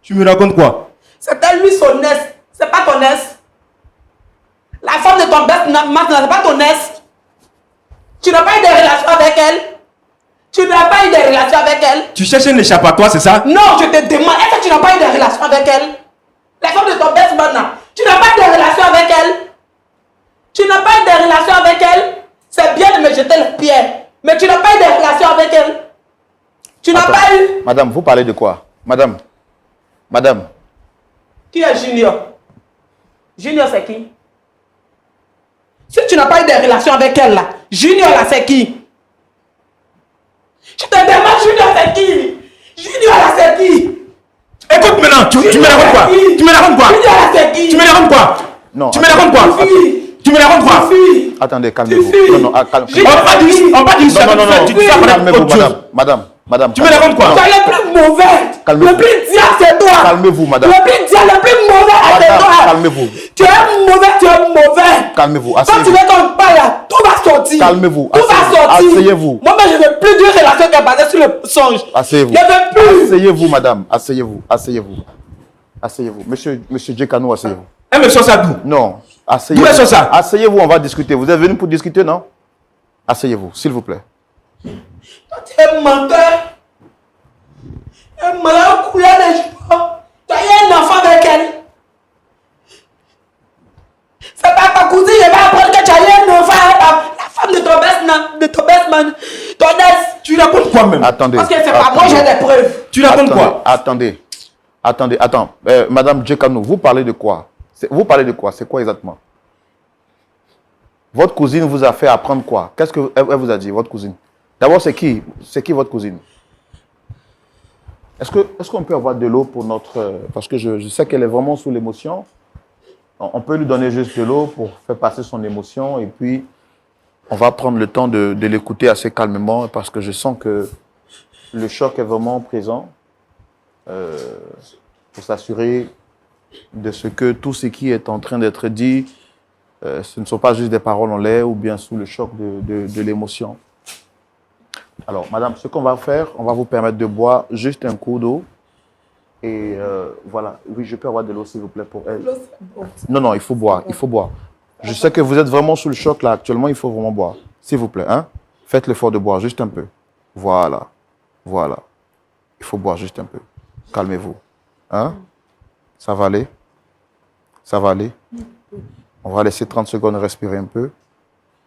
Tu me racontes quoi? C'était lui son ex. C'est pas ton ex. La femme de ton best man, c'est pas ton ex. Tu n'as pas eu de relation avec elle. Tu n'as pas eu de relation avec elle. Tu cherches un échappatoire, c'est ça? Non, je te demande, est-ce que tu n'as pas eu de relation avec elle? La femme de ton best man, tu n'as pas eu de relation avec elle? Tu n'as pas eu de relation avec elle? C'est bien de me jeter les pierres, mais tu n'as pas eu de relation avec elle. Tu n'as pas eu. Madame, vous parlez de quoi? Madame. Qui est Junior? Junior, c'est qui? Si tu n'as pas eu de relation avec elle, là, Junior, là, c'est qui? Je te demande, Junior, c'est qui? Junior, là, c'est qui? Écoute maintenant, tu me racontes quoi? Tu me racontes quoi? Junior, là, c'est qui? Tu me racontes quoi? Non. Tu me racontes quoi? Tu me racontes quoi? Attendez, calmez-vous. Non, calme. On va dire ça. Non. Tu dis ça pour Calmez-vous, autre chose. madame. Tu me racontes quoi? Tu es le plus mauvais. Calmez-vous. Le plus diable, c'est toi. Calmez-vous, madame. Le plus diable, le plus mauvais, c'est Madame, toi. calmez-vous. Tu es mauvais. Calmez-vous, Quand tu asseyez-vous. veux qu'on parle, là, tout va sortir. Calmez-vous, Tout va sortir. asseyez-vous. Moi, je ne veux plus d'une relation qui est basée sur le songe. Asseyez-vous. Je ne veux plus. Asseyez-vous, madame. Asseyez-vous. Monsieur Djekanou, asseyez-vous. Elle me sort ça d'où? Non. Asseyez-vous. D'où est-ce ça? Asseyez-vous, on va discuter. Vous êtes venu pour discuter, non? Asseyez-vous, s'il vous plaît. Toi, tu es menteur. Un malheur couleur de joie. Tu as eu un enfant avec elle. C'est pas ta cousine, je vais apprendre que tu as eu un enfant avec la femme de ton best man. Ton ex. Tu racontes quoi même? Attendez. Parce que c'est pas moi, j'ai des preuves. Tu racontes quoi? Attendez. Madame Djekanou, vous parlez de quoi? Vous parlez de quoi? C'est quoi exactement? Votre cousine vous a fait apprendre quoi? Qu'est-ce qu'elle vous a dit, votre cousine? D'abord, c'est qui? C'est qui votre cousine? Est-ce qu'on peut avoir de l'eau pour notre... Parce que je sais qu'elle est vraiment sous l'émotion. On peut lui donner juste de l'eau pour faire passer son émotion et puis on va prendre le temps de l'écouter assez calmement parce que je sens que le choc est vraiment présent pour s'assurer de ce que tout ce qui est en train d'être dit, ce ne sont pas juste des paroles en l'air ou bien sous le choc de l'émotion. Alors, madame, ce qu'on va faire, on va vous permettre de boire juste un coup d'eau. Et voilà. Oui, je peux avoir de l'eau, s'il vous plaît, pour elle. Non, il faut boire. Je sais que vous êtes vraiment sous le choc, là, actuellement. Il faut vraiment boire. S'il vous plaît, hein. Faites l'effort de boire juste un peu. Voilà. Il faut boire juste un peu. Calmez-vous. Hein? Ça va aller? On va laisser 30 secondes respirer un peu.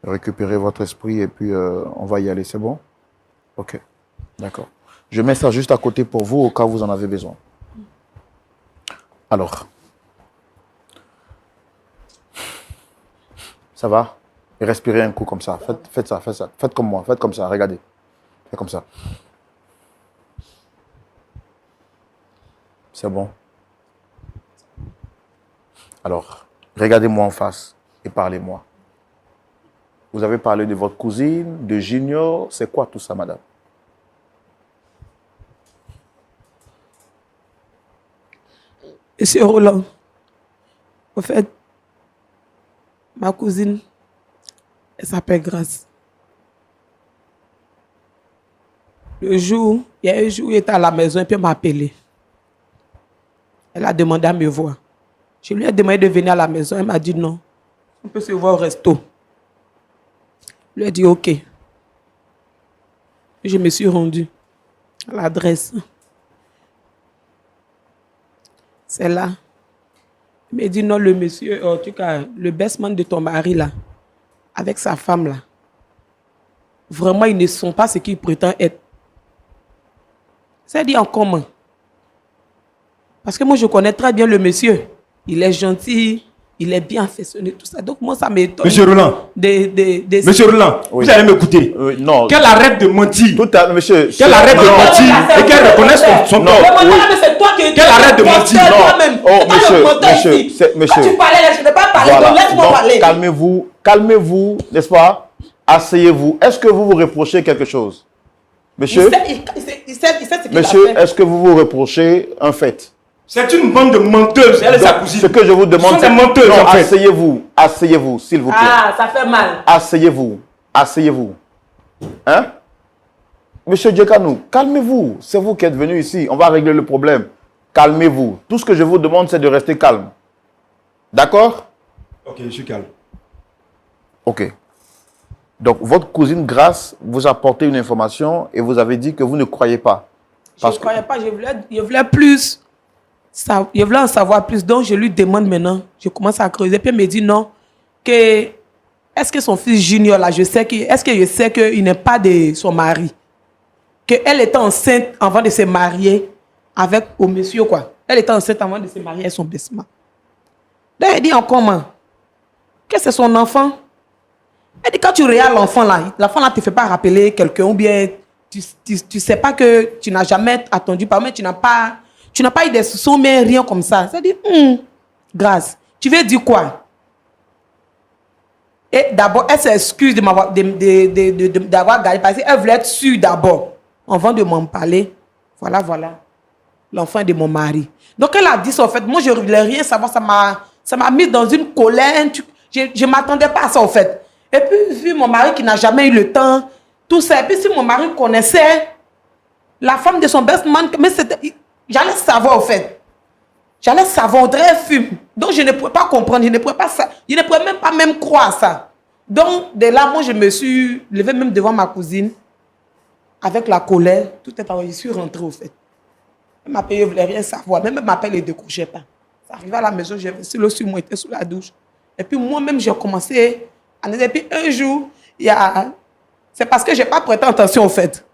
Récupérer votre esprit et puis on va y aller. C'est bon? Ok, d'accord. Je mets ça juste à côté pour vous au cas où vous en avez besoin. Alors, ça va? Et respirez un coup comme ça. Faites ça. Faites comme moi. Faites comme ça. Regardez. Faites comme ça. C'est bon? Alors, regardez-moi en face et parlez-moi. Vous avez parlé de votre cousine, de Junior. C'est quoi tout ça, madame? Monsieur Roland, en fait, ma cousine, elle s'appelle Grace. Le jour, il y a un jour, il était à la maison et puis elle m'a appelé. Elle a demandé à me voir. Je lui ai demandé de venir à la maison. Elle m'a dit non. On peut se voir au resto. Je lui ai dit ok. Je me suis rendue à l'adresse. C'est là. Il m'a dit non, le monsieur, en tout cas, le best man de ton mari là, avec sa femme là, vraiment, ils ne sont pas ce qu'ils prétendent être. C'est dit en commun. Parce que moi, je connais très bien le monsieur. Il est gentil, il est bien affectionné, tout ça. Donc, moi, ça m'étonne. Monsieur Roland. Monsieur Roland, Oui. vous allez m'écouter. Non. Qu'elle arrête de mentir. Monsieur. Qu'elle arrête de mentir et qu'elle reconnaisse son Non. tort. C'est toi qui Qu'elle arrête de mentir. toi-même. Oh, C'est toi le menteur monsieur, ici. c'est- monsieur. Quand tu parlais là, je n'ai pas parlé, donc laisse-moi Donc, parler. calmez-vous, n'est-ce pas? Asseyez-vous. Est-ce que vous vous reprochez quelque chose? Monsieur, Il sait ce qu'il a monsieur, fait. est-ce que vous vous reprochez un fait? C'est une bande de menteuses. Elle est sa Donc, cousine. ce que je vous demande, Ce sont des menteuses, non, en fait. asseyez-vous, s'il vous plaît. Ah, ça fait mal. Asseyez-vous. Hein? Monsieur Djekanou, calmez-vous. C'est vous qui êtes venu ici. On va régler le problème. Calmez-vous. Tout ce que je vous demande, c'est de rester calme. D'accord? Ok, je suis calme. Ok. Donc, votre cousine Grace vous a apporté une information et vous avez dit que vous ne croyez pas. Je ne croyais pas, je voulais plus. Je voulais en savoir plus. Donc, je lui demande maintenant. Je commence à creuser. Puis, elle me dit non. Est-ce que son fils Junior, là, est-ce que je sais qu'il n'est pas de son mari? Qu'elle était enceinte avant de se marier avec au monsieur, quoi. Elle était enceinte avant de se marier avec son best-man. Donc, elle dit en comment? Que c'est son enfant? Elle dit quand tu regardes l'enfant là ne te fait pas rappeler quelqu'un ou bien tu sais pas que tu n'as jamais attendu par mais tu n'as pas eu des soupçons mais rien comme ça. Ça dit grâce. Tu veux dire quoi? Et d'abord elle s'excuse d'avoir gardé parce qu'elle voulait être sûre d'abord avant de m'en parler. Voilà l'enfant de mon mari. Donc elle a dit ça en fait. Moi je ne voulais rien savoir, ça m'a mis dans une colère. Je ne m'attendais pas à ça en fait. Et puis, vu mon mari qui n'a jamais eu le temps, tout ça. Et puis, si mon mari connaissait la femme de son best man, mais j'allais savoir, en fait. J'allais savoir, on dirait fume. Donc, je ne pouvais pas comprendre, je ne pouvais même pas croire ça. Donc, de là, moi, je me suis levée même devant ma cousine, avec la colère. Tout est parti, je suis rentrée, au fait. Elle m'appelle, je ne voulais rien savoir. Même elle m'appelle, elle ne décrochait pas. Ça arrivait à la maison, j'avais sur l'eau sur moi, j'étais sous la douche. Et puis, moi-même, j'ai commencé... Et puis un jour, c'est parce que je n'ai pas prêté attention au fait.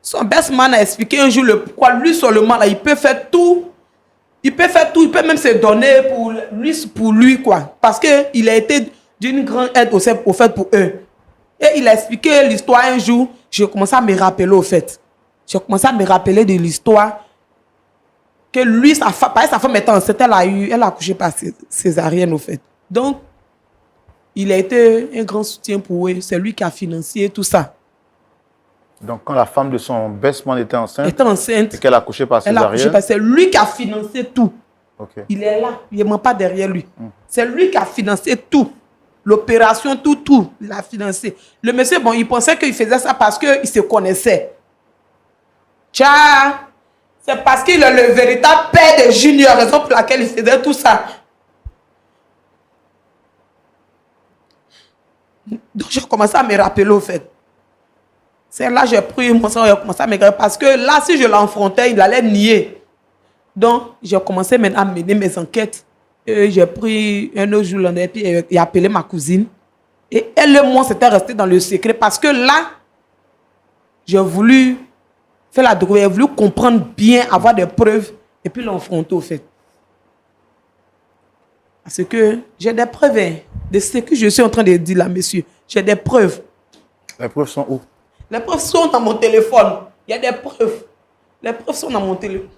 Son best man a expliqué un jour pourquoi lui seulement, là, il peut faire tout. Il peut même se donner pour lui, quoi. Parce qu'il a été d'une grande aide au fait pour eux. Et il a expliqué l'histoire un jour, j'ai commencé à me rappeler au fait. J'ai commencé à me rappeler de l'histoire que lui, sa femme était enceinte, elle a accouché par césarienne au fait. Donc, il a été un grand soutien pour eux. C'est lui qui a financé tout ça. Donc, quand la femme de son best man était enceinte et qu'elle a accouché par césarienne, c'est lui qui a financé tout. Okay. Il est là, il ne ment pas derrière lui. C'est lui qui a financé tout. L'opération, tout, il a financé. Le monsieur, bon, il pensait qu'il faisait ça parce qu'il se connaissait. Tiens, c'est parce qu'il est le véritable père de Junior, raison pour laquelle il faisait tout ça. Donc, j'ai commencé à me rappeler au fait. C'est là que j'ai pris mon sang et j'ai commencé à me rappeler. Parce que là, si je l'enfrontais, il allait nier. Donc, j'ai commencé maintenant à mener mes enquêtes. J'ai pris un autre jour, et puis j'ai appelé ma cousine. Et elle et moi, c'était resté dans le secret. Parce que là, j'ai voulu faire la découverte, j'ai voulu comprendre bien, avoir des preuves, et puis l'enfronter au fait. Parce que j'ai des preuves de ce que je suis en train de dire là, monsieur. J'ai des preuves. Les preuves sont où? Les preuves sont dans mon téléphone. Il y a des preuves. Les preuves sont dans mon téléphone.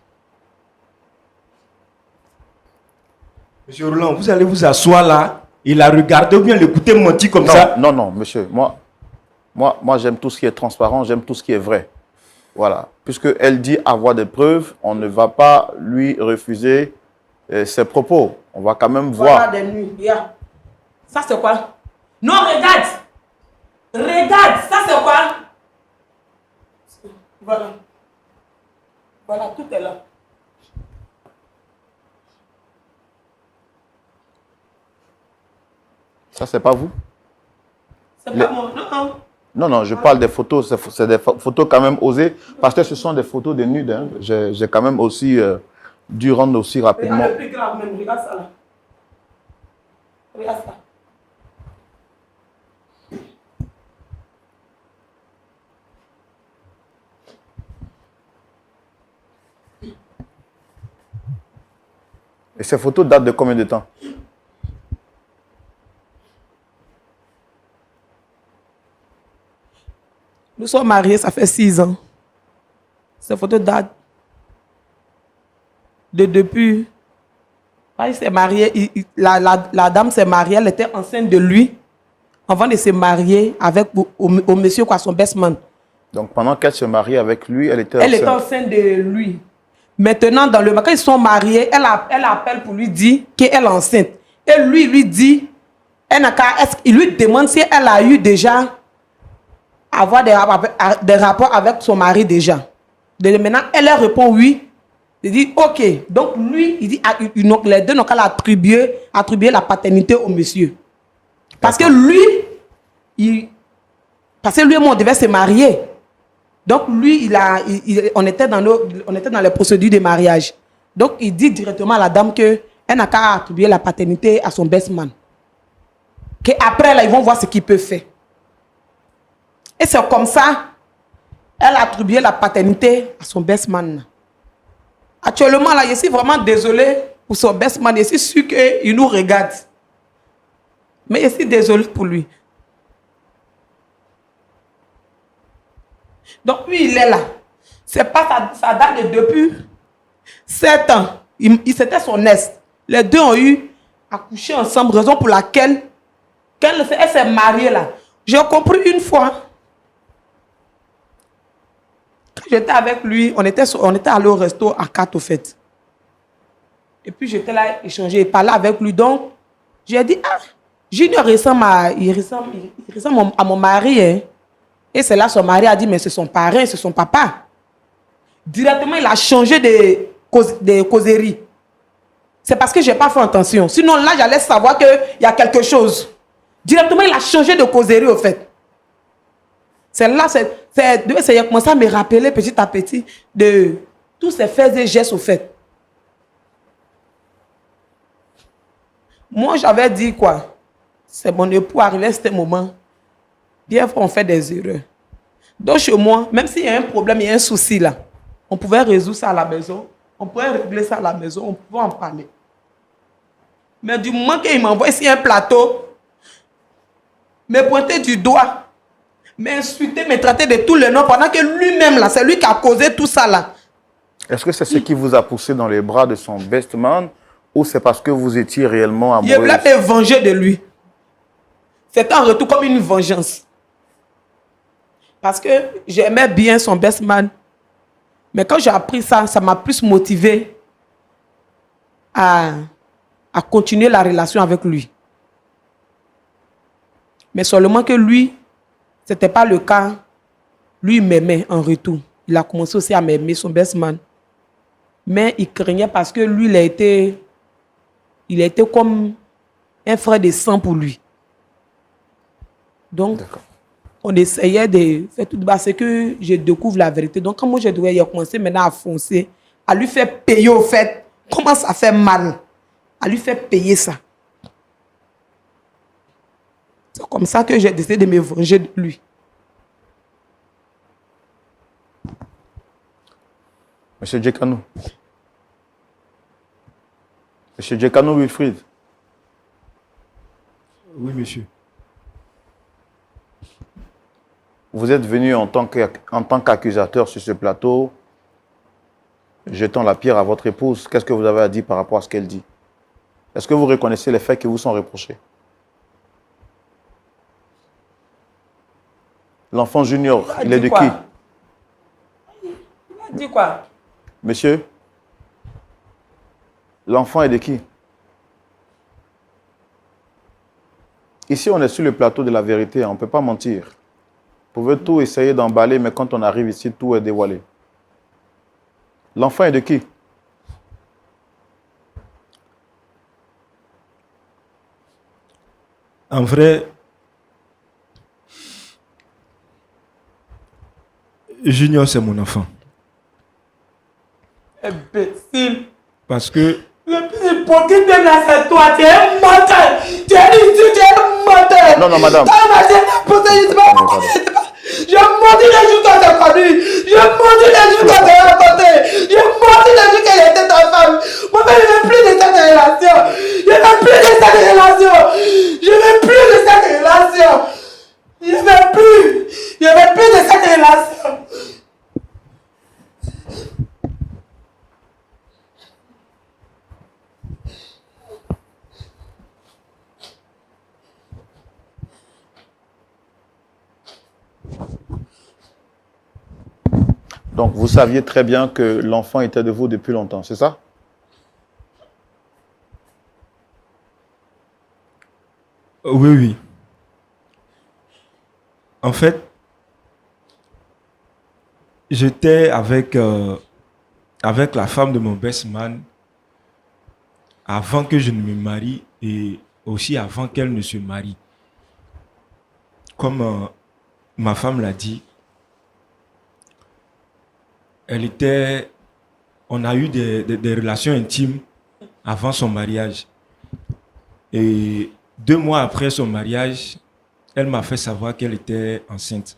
Monsieur Roland, vous allez vous asseoir là et la regarder ou bien l'écouter mentir comme ça? Non, monsieur. Moi j'aime tout ce qui est transparent, j'aime tout ce qui est vrai. Voilà. Puisqu'elle dit avoir des preuves, on ne va pas lui refuser ses propos. On va quand même voir. Voilà des nuits. Yeah. Ça, c'est quoi? Non, regarde. Regarde, ça, c'est quoi? Voilà. Voilà, tout est là. Ça, c'est pas vous? C'est pas moi. Non, non. Non, non, je parle des photos. C'est des photos quand même osées. Parce que ce sont des photos de nudes. Hein. J'ai quand même aussi dû rendre aussi rapidement. Regarde le plus grave même. Regarde ça là. Regarde ça. Et ces photos datent de combien de temps? Nous sommes mariés, ça fait 6 ans. Ces photos datent de depuis. Il s'est marié, la dame s'est mariée, elle était enceinte de lui avant de se marier avec au monsieur, quoi, son best man. Donc pendant qu'elle se mariait avec lui, elle était Elle était enceinte de lui. Maintenant, quand ils sont mariés, elle appelle pour lui dire qu'elle est enceinte. Et lui dit, il lui demande si elle a eu déjà avoir des rapports avec son mari déjà. Maintenant, elle répond oui. Il dit ok. Donc lui, il dit les deux n'ont qu'à attribuer la paternité au monsieur. Parce que lui et moi, on devait se marier. Donc lui, on était dans les procédures de mariage. Donc il dit directement à la dame qu'elle n'a qu'à attribuer la paternité à son best man. Qu'après, là, ils vont voir ce qu'ils peuvent faire. Et c'est comme ça, elle a attribué la paternité à son best man. Actuellement, là, je suis vraiment désolé pour son best man. Je suis sûr qu'il nous regarde. Mais je suis désolé pour lui. Donc, lui, il est là. C'est pas ça date de depuis 7 ans. C'était son est. Les deux ont eu à coucher ensemble, raison pour laquelle elle s'est mariée là. J'ai compris une fois. Quand j'étais avec lui, on était allé au resto à 4 au fait. Et puis j'étais là échanger et parler avec lui. Donc, j'ai dit, Junior ressemble à mon mari. Hein. Et c'est là son mari a dit, mais c'est son parrain, c'est son papa. Directement, il a changé de causerie. C'est parce que je n'ai pas fait attention. Sinon, là, j'allais savoir qu'il y a quelque chose. Directement, il a changé de causerie, au fait. C'est là, il a commencé à me rappeler petit à petit de tous ces faits et gestes, au fait. Moi, j'avais dit quoi? C'est mon époux arrivé à ce moment. Bien, on fait des erreurs. Donc, chez moi, même s'il y a un problème, il y a un souci là, on pouvait résoudre ça à la maison, on pouvait régler ça à la maison, on pouvait en parler. Mais du moment qu'il m'envoie ici un plateau, me pointer du doigt, m'insulter, me traiter de tous les noms, pendant que lui-même, là, c'est lui qui a causé tout ça là. Est-ce que c'est ce qui vous a poussé dans les bras de son best man ou c'est parce que vous étiez réellement amoureux? Il voulait me venger de lui. C'était en retour comme une vengeance. Parce que j'aimais bien son best man. Mais quand j'ai appris ça, ça m'a plus motivé à continuer la relation avec lui. Mais seulement que lui, ce n'était pas le cas. Lui, il m'aimait en retour. Il a commencé aussi à m'aimer, son best man. Mais il craignait parce que lui, il a été comme un frère de sang pour lui. Donc, on essayait de faire tout bas. C'est que je découvre la vérité. Donc, quand moi, je devais commencer maintenant à foncer, à lui faire payer au fait, comment ça fait mal, à lui faire payer ça. C'est comme ça que j'ai décidé de me venger de lui. Monsieur Djekano. Monsieur Djekano Wilfried. Oui, monsieur. Vous êtes venu en tant qu'accusateur sur ce plateau, jetant la pierre à votre épouse. Qu'est-ce que vous avez à dire par rapport à ce qu'elle dit? Est-ce que vous reconnaissez les faits qui vous sont reprochés? L'enfant junior, il est de qui? Il a dit quoi? Monsieur, l'enfant est de qui? Ici, on est sur le plateau de la vérité, on ne peut pas mentir. Vous pouvez tout essayer d'emballer, mais quand on arrive ici, tout est dévoilé. L'enfant est de qui? En vrai, Junior, c'est mon enfant. Imbécile. Parce que Le plus hypocrite de là, c'est toi. Tu es un menteur. Tu es idiot, tu es un menteur. Non, non, madame. Quand ma chaîne a posé, je ne sais pas pourquoi, je ne sais pas. Je maudis les jours quand t'es connu. Je maudis les jours quand t'es raconté. Je maudis les jours qu'elle était ta femme. Moi, je ne veux plus de cette relation. Je ne veux plus de cette relation. Je ne veux plus de cette relation. Je ne veux plus. Je ne veux plus de cette relation. Donc, vous saviez très bien que l'enfant était de vous depuis longtemps, c'est ça? oui, oui. En fait, j'étais avec la femme de mon best man avant que je ne me marie et aussi avant qu'elle ne se marie. Comme ma femme l'a dit, on a eu des relations intimes avant son mariage. Et 2 mois après son mariage, elle m'a fait savoir qu'elle était enceinte.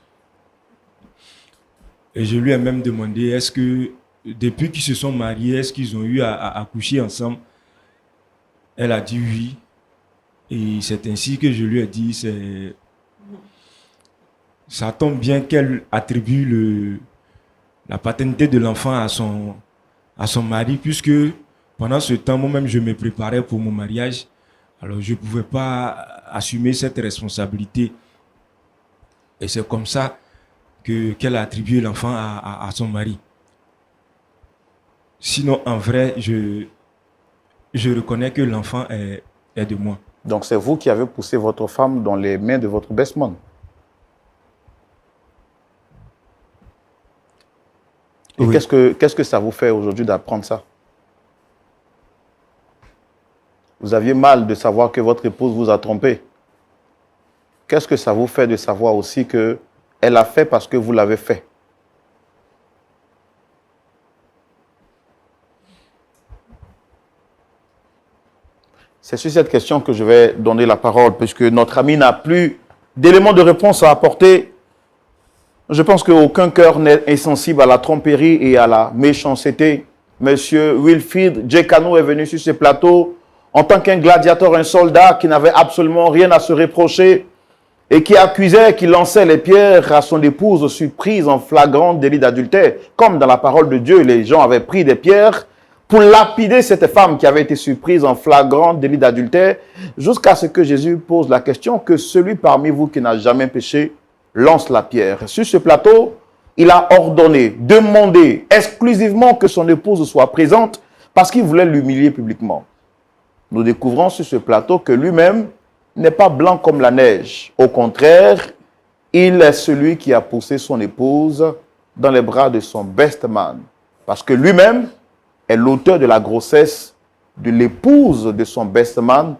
Et je lui ai même demandé, est-ce que depuis qu'ils se sont mariés, est-ce qu'ils ont eu à coucher ensemble? Elle a dit oui. Et c'est ainsi que je lui ai dit, ça tombe bien qu'elle attribue la paternité de l'enfant à son mari, puisque pendant ce temps, moi-même, je me préparais pour mon mariage. Alors, je ne pouvais pas assumer cette responsabilité. Et c'est comme ça qu'elle a attribué l'enfant à son mari. Sinon, en vrai, je reconnais que l'enfant est de moi. Donc, c'est vous qui avez poussé votre femme dans les mains de votre best man. Et Oui. qu'est-ce que ça vous fait aujourd'hui d'apprendre ça? Vous aviez mal de savoir que votre épouse vous a trompé. Qu'est-ce que ça vous fait de savoir aussi qu'elle a fait parce que vous l'avez fait? C'est sur cette question que je vais donner la parole, puisque notre ami n'a plus d'éléments de réponse à apporter. Je pense qu'aucun cœur n'est insensible à la tromperie et à la méchanceté. Monsieur Wilfried Djekano est venu sur ce plateau en tant qu'un gladiateur, un soldat qui n'avait absolument rien à se reprocher et qui accusait, qui lançait les pierres à son épouse surprise en flagrant délit d'adultère. Comme dans la parole de Dieu, les gens avaient pris des pierres pour lapider cette femme qui avait été surprise en flagrant délit d'adultère, jusqu'à ce que Jésus pose la question que celui parmi vous qui n'a jamais péché lance la pierre. Sur ce plateau, il a ordonné, demandé exclusivement que son épouse soit présente parce qu'il voulait l'humilier publiquement. Nous découvrons sur ce plateau que lui-même n'est pas blanc comme la neige. Au contraire, il est celui qui a poussé son épouse dans les bras de son best man. Parce que lui-même est l'auteur de la grossesse de l'épouse de son best man,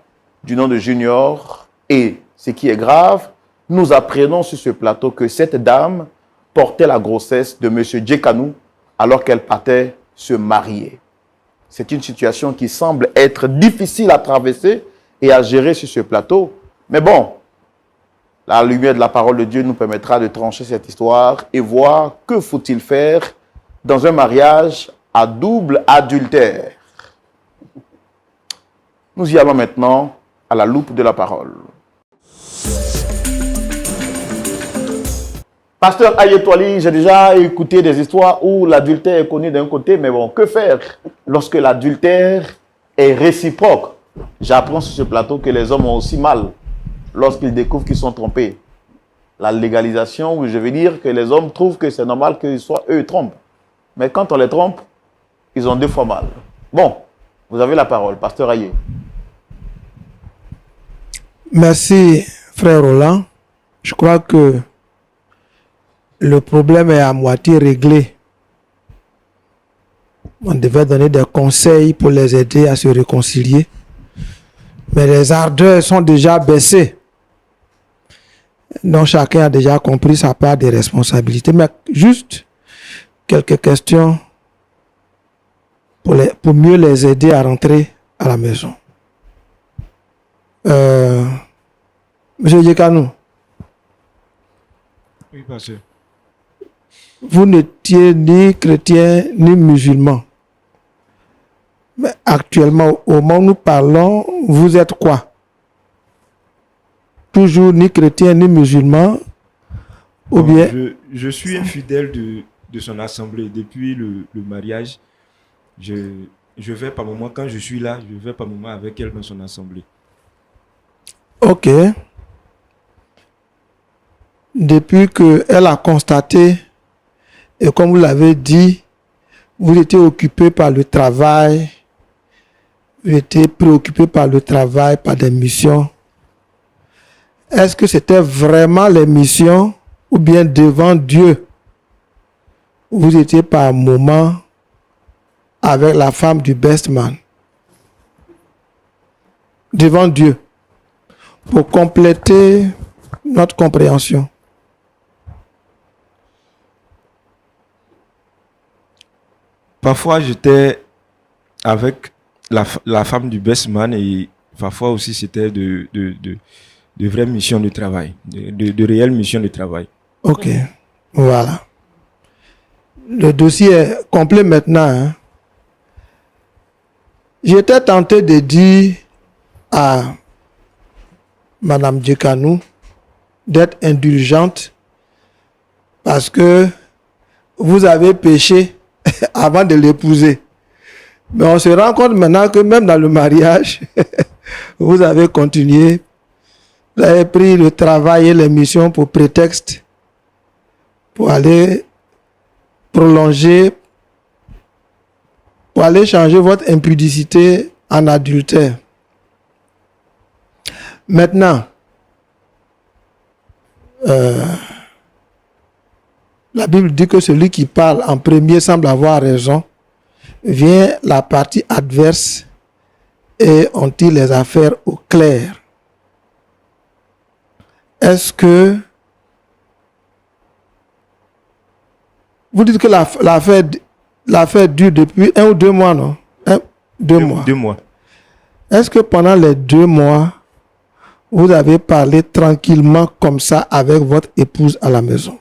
du nom de Junior. Et ce qui est grave, nous apprenons sur ce plateau que cette dame portait la grossesse de M. Djekano alors qu'elle partait se marier. C'est une situation qui semble être difficile à traverser et à gérer sur ce plateau. Mais bon, la lumière de la parole de Dieu nous permettra de trancher cette histoire et voir que faut-il faire dans un mariage à double adultère. Nous y allons maintenant à la loupe de la parole. Pasteur Ayetouali, j'ai déjà écouté des histoires où l'adultère est connu d'un côté, mais bon, que faire lorsque l'adultère est réciproque? J'apprends sur ce plateau que les hommes ont aussi mal lorsqu'ils découvrent qu'ils sont trompés. La légalisation, où je veux dire que les hommes trouvent que c'est normal qu'ils soient eux trompent. Mais quand on les trompe, ils ont 2 fois mal. Bon, vous avez la parole, Pasteur Ayé. Merci, frère Roland. Je crois que le problème est à moitié réglé. On devait donner des conseils pour les aider à se réconcilier. Mais les ardeurs sont déjà baissées. Donc chacun a déjà compris sa part de responsabilité. Mais juste quelques questions pour mieux les aider à rentrer à la maison. Monsieur Djekanou, Oui, pasteur. vous n'étiez ni chrétien ni musulman. Mais actuellement, au moment où nous parlons, vous êtes quoi? Toujours ni chrétien ni musulman? Ou bien Je suis un fidèle de son assemblée. Depuis le mariage, je vais par moment, quand je suis là, je vais par moment avec elle dans son assemblée. Ok. Depuis qu'elle a constaté, et comme vous l'avez dit, vous étiez occupé par le travail, vous étiez préoccupé par le travail, par des missions. Est-ce que c'était vraiment les missions ou bien devant Dieu, vous étiez par moment avec la femme du best man? Devant Dieu, pour compléter notre compréhension. Parfois, j'étais avec la femme du best man et parfois aussi c'était de vraies missions de travail, de réelles missions de travail. Ok, voilà. Le dossier est complet maintenant. Hein. J'étais tenté de dire à Madame Djekanou d'être indulgente parce que vous avez péché avant de l'épouser. Mais on se rend compte maintenant que même dans le mariage, vous avez continué. Vous avez pris le travail et les missions pour prétexte pour aller prolonger, pour aller changer votre impudicité en adultère. Maintenant, la Bible dit que celui qui parle en premier semble avoir raison. Vient la partie adverse et on tire les affaires au clair. Est-ce que vous dites que l'affaire dure depuis 1 ou 2 mois, non? 2 mois. 2 mois. Est-ce que pendant les 2 mois, vous avez parlé tranquillement comme ça avec votre épouse à la maison?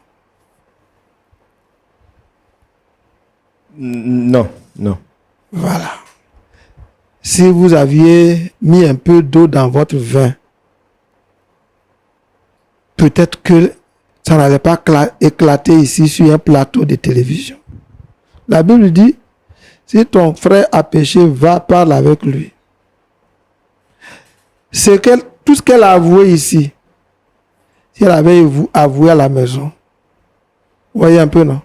Non, non. Voilà. Si vous aviez mis un peu d'eau dans votre vin, peut-être que ça n'allait pas éclater ici sur un plateau de télévision. La Bible dit, si ton frère a péché, va parler avec lui. Tout ce qu'elle a avoué ici, si elle avait avoué à la maison, vous voyez un peu, non?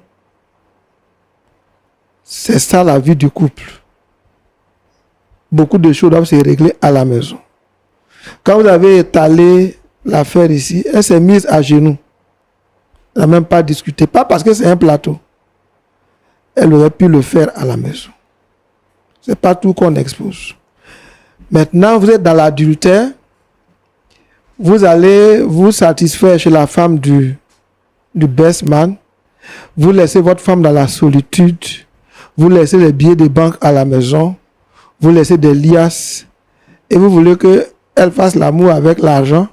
C'est ça la vie du couple. Beaucoup de choses doivent se régler à la maison. Quand vous avez étalé l'affaire ici, elle s'est mise à genoux. Elle n'a même pas discuté. Pas parce que c'est un plateau. Elle aurait pu le faire à la maison. Ce n'est pas tout qu'on expose. Maintenant, vous êtes dans l'adultère. Vous allez vous satisfaire chez la femme du best man. Vous laissez votre femme dans la solitude. Vous laissez les billets de banque à la maison. Vous laissez des liasses. Et vous voulez qu'elle fasse l'amour avec l'argent.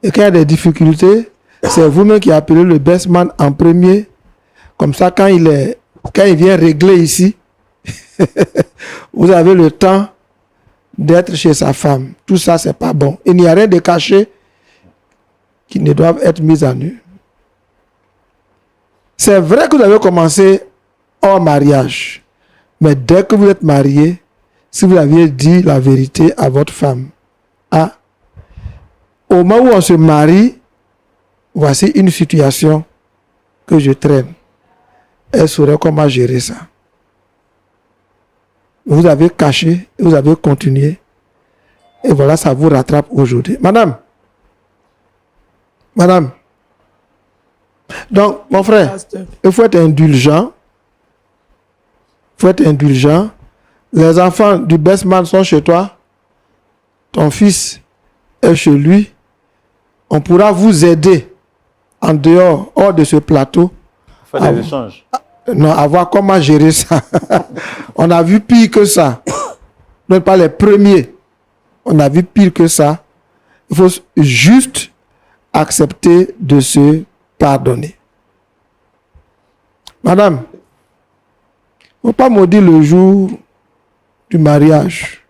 Et quand il y a des difficultés, c'est vous-même qui appelez le best man en premier. Comme ça, quand il vient régler ici, vous avez le temps d'être chez sa femme. Tout ça, c'est pas bon. Il n'y a rien de caché qui ne doivent être mis à nu. C'est vrai que vous avez commencé hors mariage. Mais dès que vous êtes marié, si vous aviez dit la vérité à votre femme, au moment où on se marie, voici une situation que je traîne. Elle saurait comment gérer ça. Vous avez caché, vous avez continué. Et voilà, ça vous rattrape aujourd'hui. Madame, Donc, mon frère, il faut être indulgent. Il faut être indulgent. Les enfants du best man sont chez toi. Ton fils est chez lui. On pourra vous aider en dehors, hors de ce plateau. Faire des échanges. Non, à voir comment gérer ça. On a vu pire que ça. Nous pas les premiers. On a vu pire que ça. Il faut juste accepter de se pardonner. Madame, il ne faut pas maudire le jour du mariage.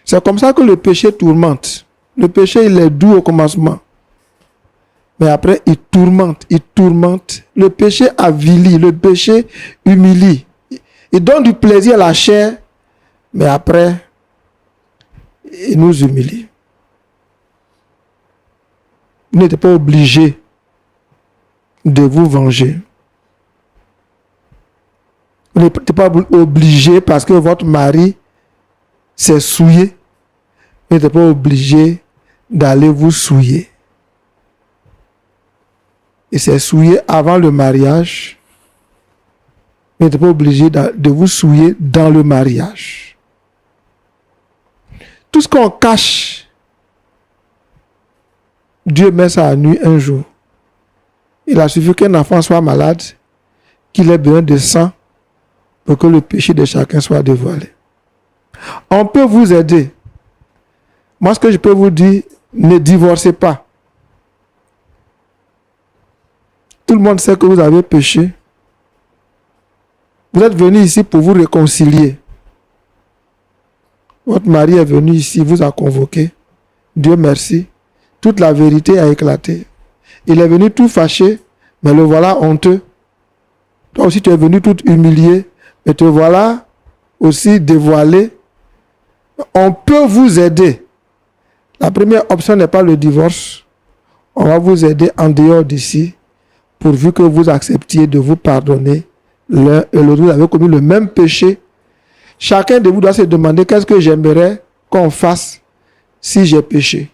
C'est comme ça que le péché tourmente. Le péché, il est doux au commencement. Mais après, il tourmente, il tourmente. Le péché avilit, le péché humilie. Il donne du plaisir à la chair, mais après, il nous humilie. Vous n'êtes pas obligé de vous venger. Vous n'êtes pas obligé parce que votre mari s'est souillé. Vous n'êtes pas obligé d'aller vous souiller. Et s'est souillé avant le mariage. Vous n'êtes pas obligé de vous souiller dans le mariage. Tout ce qu'on cache, Dieu met ça à nu un jour. Il a suffi qu'un enfant soit malade, qu'il ait besoin de sang pour que le péché de chacun soit dévoilé. On peut vous aider. Moi, ce que je peux vous dire, ne divorcez pas. Tout le monde sait que vous avez péché. Vous êtes venu ici pour vous réconcilier. Votre mari est venu ici, vous a convoqué. Dieu merci. Toute la vérité a éclaté. Il est venu tout fâché, mais le voilà honteux. Toi aussi, tu es venu tout humilié, mais te voilà aussi dévoilé. On peut vous aider. La première option n'est pas le divorce. On va vous aider en dehors d'ici, pourvu que vous acceptiez de vous pardonner. L'un et l'autre, vous avez commis le même péché. Chacun de vous doit se demander qu'est-ce que j'aimerais qu'on fasse si j'ai péché.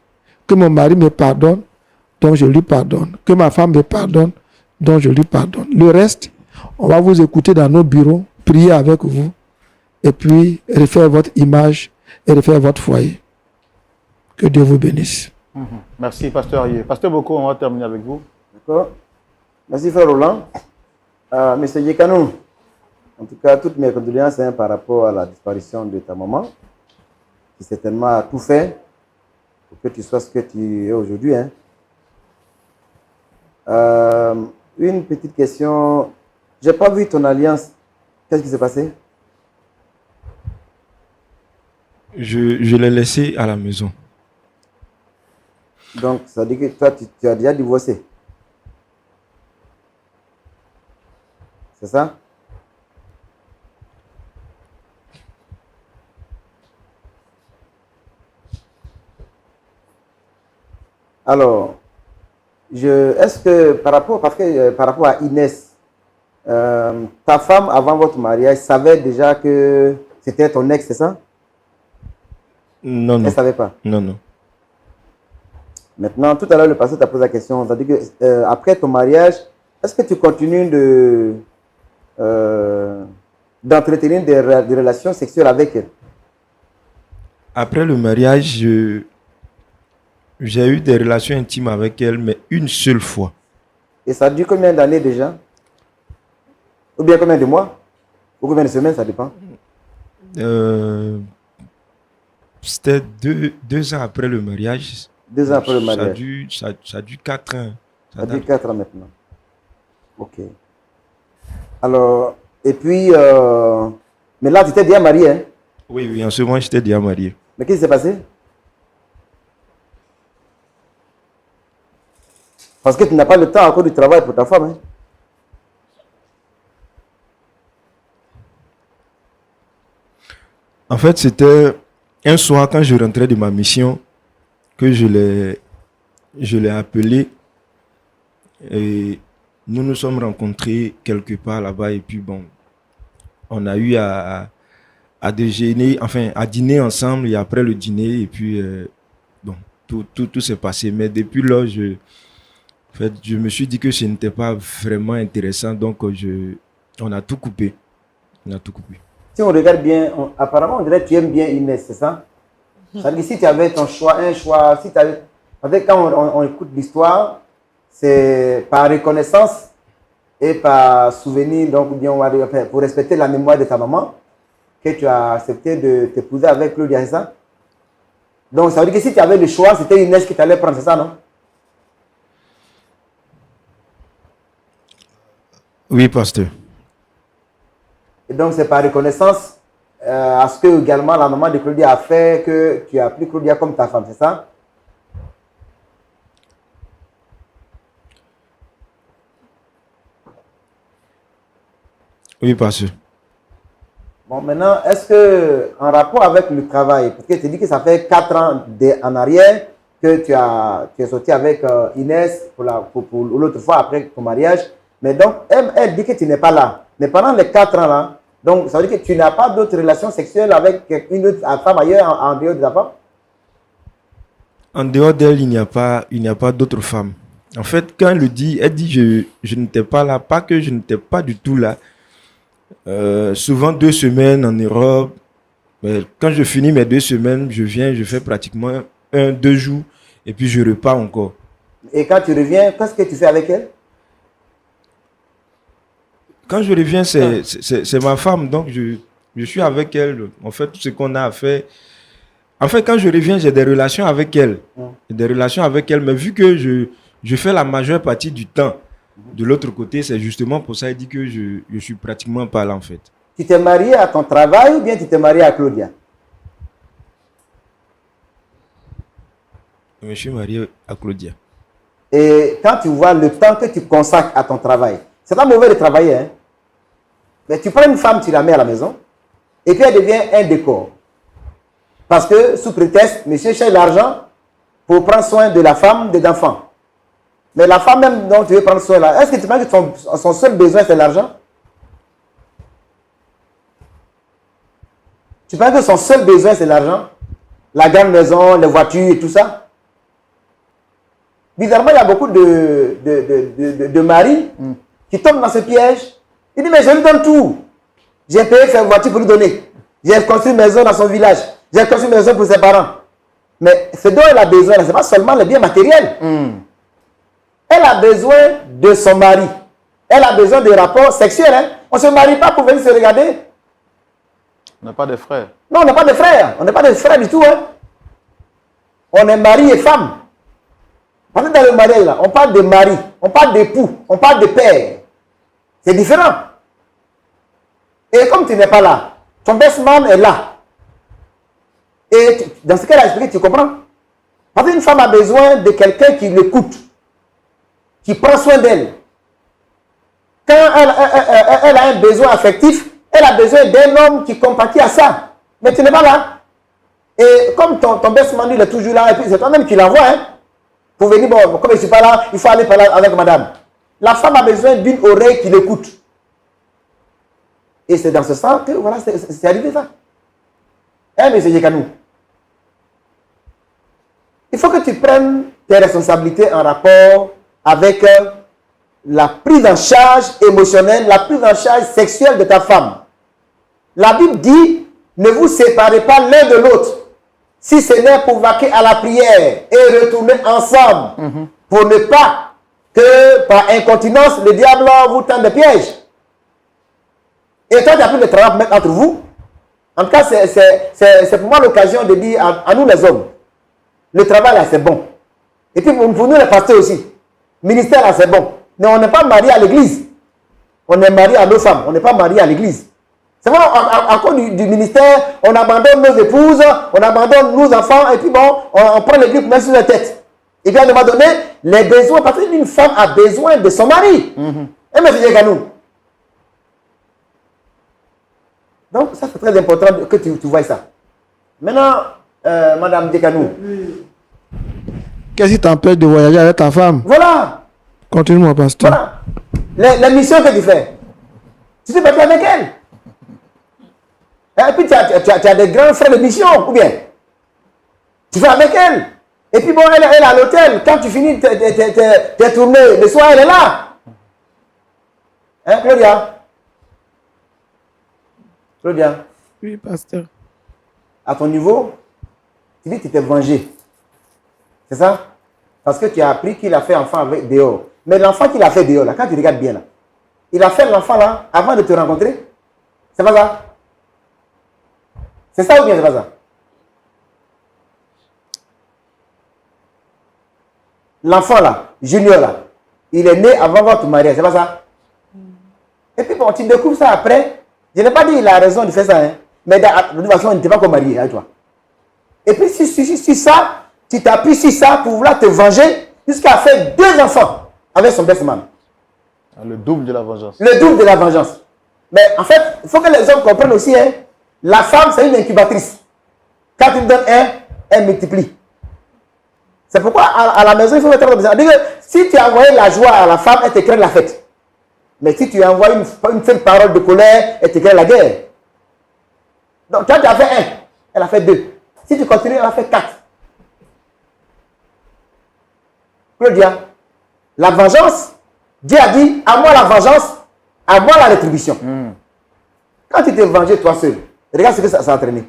Que mon mari me pardonne, donc je lui pardonne. Que ma femme me pardonne, donc je lui pardonne. Le reste, on va vous écouter dans nos bureaux, prier avec vous, et puis refaire votre image et refaire votre foyer. Que Dieu vous bénisse. Merci, Pasteur Aye. Pasteur Boko, on va terminer avec vous. D'accord. Merci, frère Roland. Monsieur Yekanou, en tout cas, toutes mes condoléances par rapport à la disparition de ta maman, qui certainement a tout fait pour que tu sois ce que tu es aujourd'hui. Hein. Une petite question. Je n'ai pas vu ton alliance. Qu'est-ce qui s'est passé? Je l'ai laissé à la maison. Donc, ça veut dire que toi, tu as déjà divorcé. C'est ça? Alors, est-ce que par rapport à Inès, ta femme avant votre mariage savait déjà que c'était ton ex, c'est ça? Non, non. Elle ne savait pas. Non, non. Maintenant, tout à l'heure, le pasteur t'a posé la question. C'est-à-dire que après ton mariage, est-ce que tu continues d'entretenir des relations sexuelles avec elle? Après le mariage, j'ai eu des relations intimes avec elle, mais une seule fois. Et ça dure combien d'années déjà? Ou bien combien de mois? Ou combien de semaines, ça dépend? C'était 2 ans après le mariage. 2 ans après le mariage. Ça dure 4 ans. Ça dure 4 ans maintenant. Ok. Alors, et puis, mais là, tu étais déjà marié, hein? Oui, oui, en ce moment, j'étais déjà marié. Mais qu'est-ce qui s'est passé? Parce que tu n'as pas le temps encore du travail pour ta femme, hein? En fait, c'était un soir quand je rentrais de ma mission que je l'ai appelé et nous nous sommes rencontrés quelque part là-bas et puis bon, on a eu à déjeuner, enfin à dîner ensemble et après le dîner et puis bon, tout s'est passé. Mais depuis là, En fait, je me suis dit que ce n'était pas vraiment intéressant, donc on a tout coupé. On a tout coupé. Si on regarde bien, apparemment, on dirait que tu aimes bien Inès, c'est ça? C'est-à-dire que si tu avais ton choix, si tu avais... En fait, quand on écoute l'histoire, c'est par reconnaissance et par souvenir, donc bien, on va dire, pour respecter la mémoire de ta maman, que tu as accepté de t'épouser avec Claudia, c'est ça? Donc, ça veut dire que si tu avais le choix, c'était Inès qui t'allait prendre, c'est ça, non? Oui, pasteur. Et donc, c'est par reconnaissance à ce que également la maman de Claudia a fait que tu as pris Claudia comme ta femme, c'est ça? Oui, pasteur. Bon, maintenant, est-ce que, en rapport avec le travail, parce que tu dis que ça fait 4 ans en arrière que tu es sorti avec Inès pour l'autre fois après ton mariage, mais donc, elle dit que tu n'es pas là. Mais pendant les 4 ans là, donc, ça veut dire que tu n'as pas d'autres relations sexuelles avec une autre femme ailleurs en dehors de ta femme? En dehors d'elle, il n'y a pas d'autre femme. En fait, quand elle le dit, elle dit je n'étais pas là, pas que je n'étais pas du tout là. Souvent 2 semaines en Europe. Mais quand je finis mes 2 semaines, je viens, je fais pratiquement 1-2 jours et puis je repars encore. Et quand tu reviens, qu'est-ce que tu fais avec elle? Quand je reviens, c'est ma femme, donc je suis avec elle. En fait, tout ce qu'on a à faire. En fait, quand je reviens, j'ai des relations avec elle. Des relations avec elle, mais vu que je fais la majeure partie du temps de l'autre côté, c'est justement pour ça qu'il dit que je suis pratiquement pas là, en fait. Tu t'es marié à ton travail ou bien tu t'es marié à Claudia? Je me suis marié à Claudia. Et quand tu vois le temps que tu consacres à ton travail, c'est pas mauvais de travailler, hein? Mais tu prends une femme, tu la mets à la maison, et puis elle devient un décor. Parce que, sous prétexte, monsieur cherche l'argent pour prendre soin de la femme, des enfants. Mais la femme même dont tu veux prendre soin là, est-ce que tu penses que son seul besoin c'est l'argent? Tu penses que son seul besoin c'est l'argent? La grande maison, les voitures et tout ça? Bizarrement, il y a beaucoup de maris qui tombent dans ce piège. Il dit, mais je lui donne tout. J'ai payé sa voiture pour lui donner. J'ai construit une maison dans son village. J'ai construit une maison pour ses parents. Mais ce dont elle a besoin, ce n'est pas seulement les biens matériels. Elle a besoin de son mari. Elle a besoin de rapports sexuels. Hein. On ne se marie pas pour venir se regarder. On n'a pas de frères. Non, on n'a pas de frères. On n'est pas de frères du tout. Hein. On est mari et femme. Parce que dans le mariage, là, on parle de mari, on parle d'époux, on parle de père. C'est différent. Et comme tu n'es pas là, ton best man est là. Et dans ce cas-là, expliqué, tu comprends? Parce qu'une femme a besoin de quelqu'un qui l'écoute, qui prend soin d'elle. Quand elle a un besoin affectif, elle a besoin d'un homme qui compatit à ça. Mais tu n'es pas là. Et comme ton best man, il est toujours là, et puis c'est toi-même qui l'envoie, hein, pour venir, bon, comme je ne suis pas là, il faut aller parler avec madame. La femme a besoin d'une oreille qui l'écoute. Et c'est dans ce sens que, voilà, c'est arrivé ça. Hein, M. Yekanou? Il faut que tu prennes tes responsabilités en rapport avec la prise en charge émotionnelle, la prise en charge sexuelle de ta femme. La Bible dit, ne vous séparez pas l'un de l'autre, si ce n'est pour vaquer à la prière et retourner ensemble, pour ne pas que par incontinence, le diable vous tende des pièges. Et toi, tu as pris le travail pour mettre entre vous. En tout cas, c'est pour moi l'occasion de dire à nous les hommes, le travail là, c'est bon. Et puis pour nous les pasteurs aussi, ministère là, c'est bon. Mais on n'est pas marié à l'église. On est marié à nos femmes, on n'est pas marié à l'église. C'est vrai, à cause du ministère, on abandonne nos épouses, on abandonne nos enfants, et puis bon, on prend l'église pour mettre sur la tête. Et puis à un moment donné, les besoins, parce qu'une femme a besoin de son mari. Et M. Yekanou. Donc, ça c'est très important que tu vois ça. Maintenant, Madame Yekanou. Qu'est-ce qui t'empêche de voyager avec ta femme? Voilà. Continue, mon pasteur. Voilà. Les missions que tu fais. Tu t'es battu avec elle. Et puis tu as des grands frères de mission, ou bien tu fais avec elle. Et puis bon, elle est à l'hôtel. Quand tu finis tes tournées, le soir, elle est là. Hein, Claudia? Claudia, Oui, pasteur. à ton niveau, tu dis que tu t'es vengé. C'est ça? Parce que tu as appris qu'il a fait enfant avec dehors. Mais l'enfant qu'il a fait dehors, là, quand tu regardes bien, là, il a fait l'enfant là avant de te rencontrer. C'est pas ça? C'est ça ou bien c'est pas ça? L'enfant là, Junior là, il est né avant votre mariage, c'est pas ça? Et puis bon, tu découvres ça après. Je n'ai pas dit qu'il a raison de faire ça, hein. Mais de toute façon, il n'était pas encore marié avec toi. Et puis si ça, tu t'appuies sur ça pour vouloir te venger jusqu'à faire 2 enfants avec son best man. Le double de la vengeance. Le double de la vengeance. Mais en fait, il faut que les hommes comprennent aussi, hein, la femme, c'est une incubatrice. Quand tu me donnes un, elle multiplie. C'est pourquoi à la maison, il faut être très attention. Si tu as envoyé la joie à la femme, elle te crée la fête. Mais si tu envoies une seule parole de colère, elle te crée la guerre. Donc, quand tu as fait 1, elle a fait 2. Si tu continues, elle a fait 4. Claudia, la vengeance, Dieu a dit, à moi la vengeance, à moi la rétribution. Quand tu t'es vengé toi seul, regarde ce que ça a entraîné.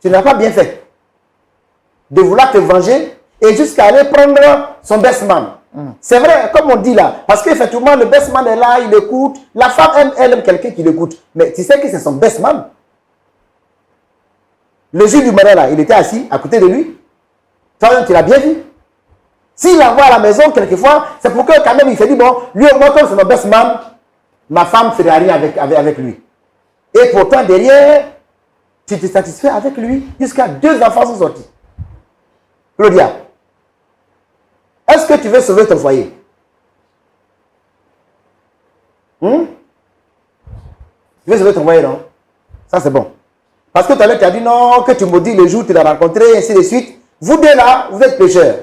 Tu n'as pas bien fait de vouloir te venger et jusqu'à aller prendre son best man. C'est vrai, comme on dit là, parce qu'effectivement, le best man est là, il écoute. La femme, elle aime quelqu'un qui l'écoute. Mais tu sais que c'est son best man. Le jour du mariage là, il était assis à côté de lui. Toi-même, tu l'as bien vu. S'il l'envoie à la maison, quelquefois, c'est pour que quand même, il se dit, bon, lui au moins, comme c'est mon best man, ma femme ne ferait rien avec lui. Et pourtant, derrière, tu te satisfais avec lui jusqu'à 2 enfants sont sortis. Claudia, est-ce que tu veux sauver ton foyer? Tu veux sauver ton foyer, non? Ça, c'est bon. Parce que tout à l'heure, tu as dit non, que tu maudis le jour où tu l'as rencontré, et ainsi de suite. Vous deux là, vous êtes pécheurs.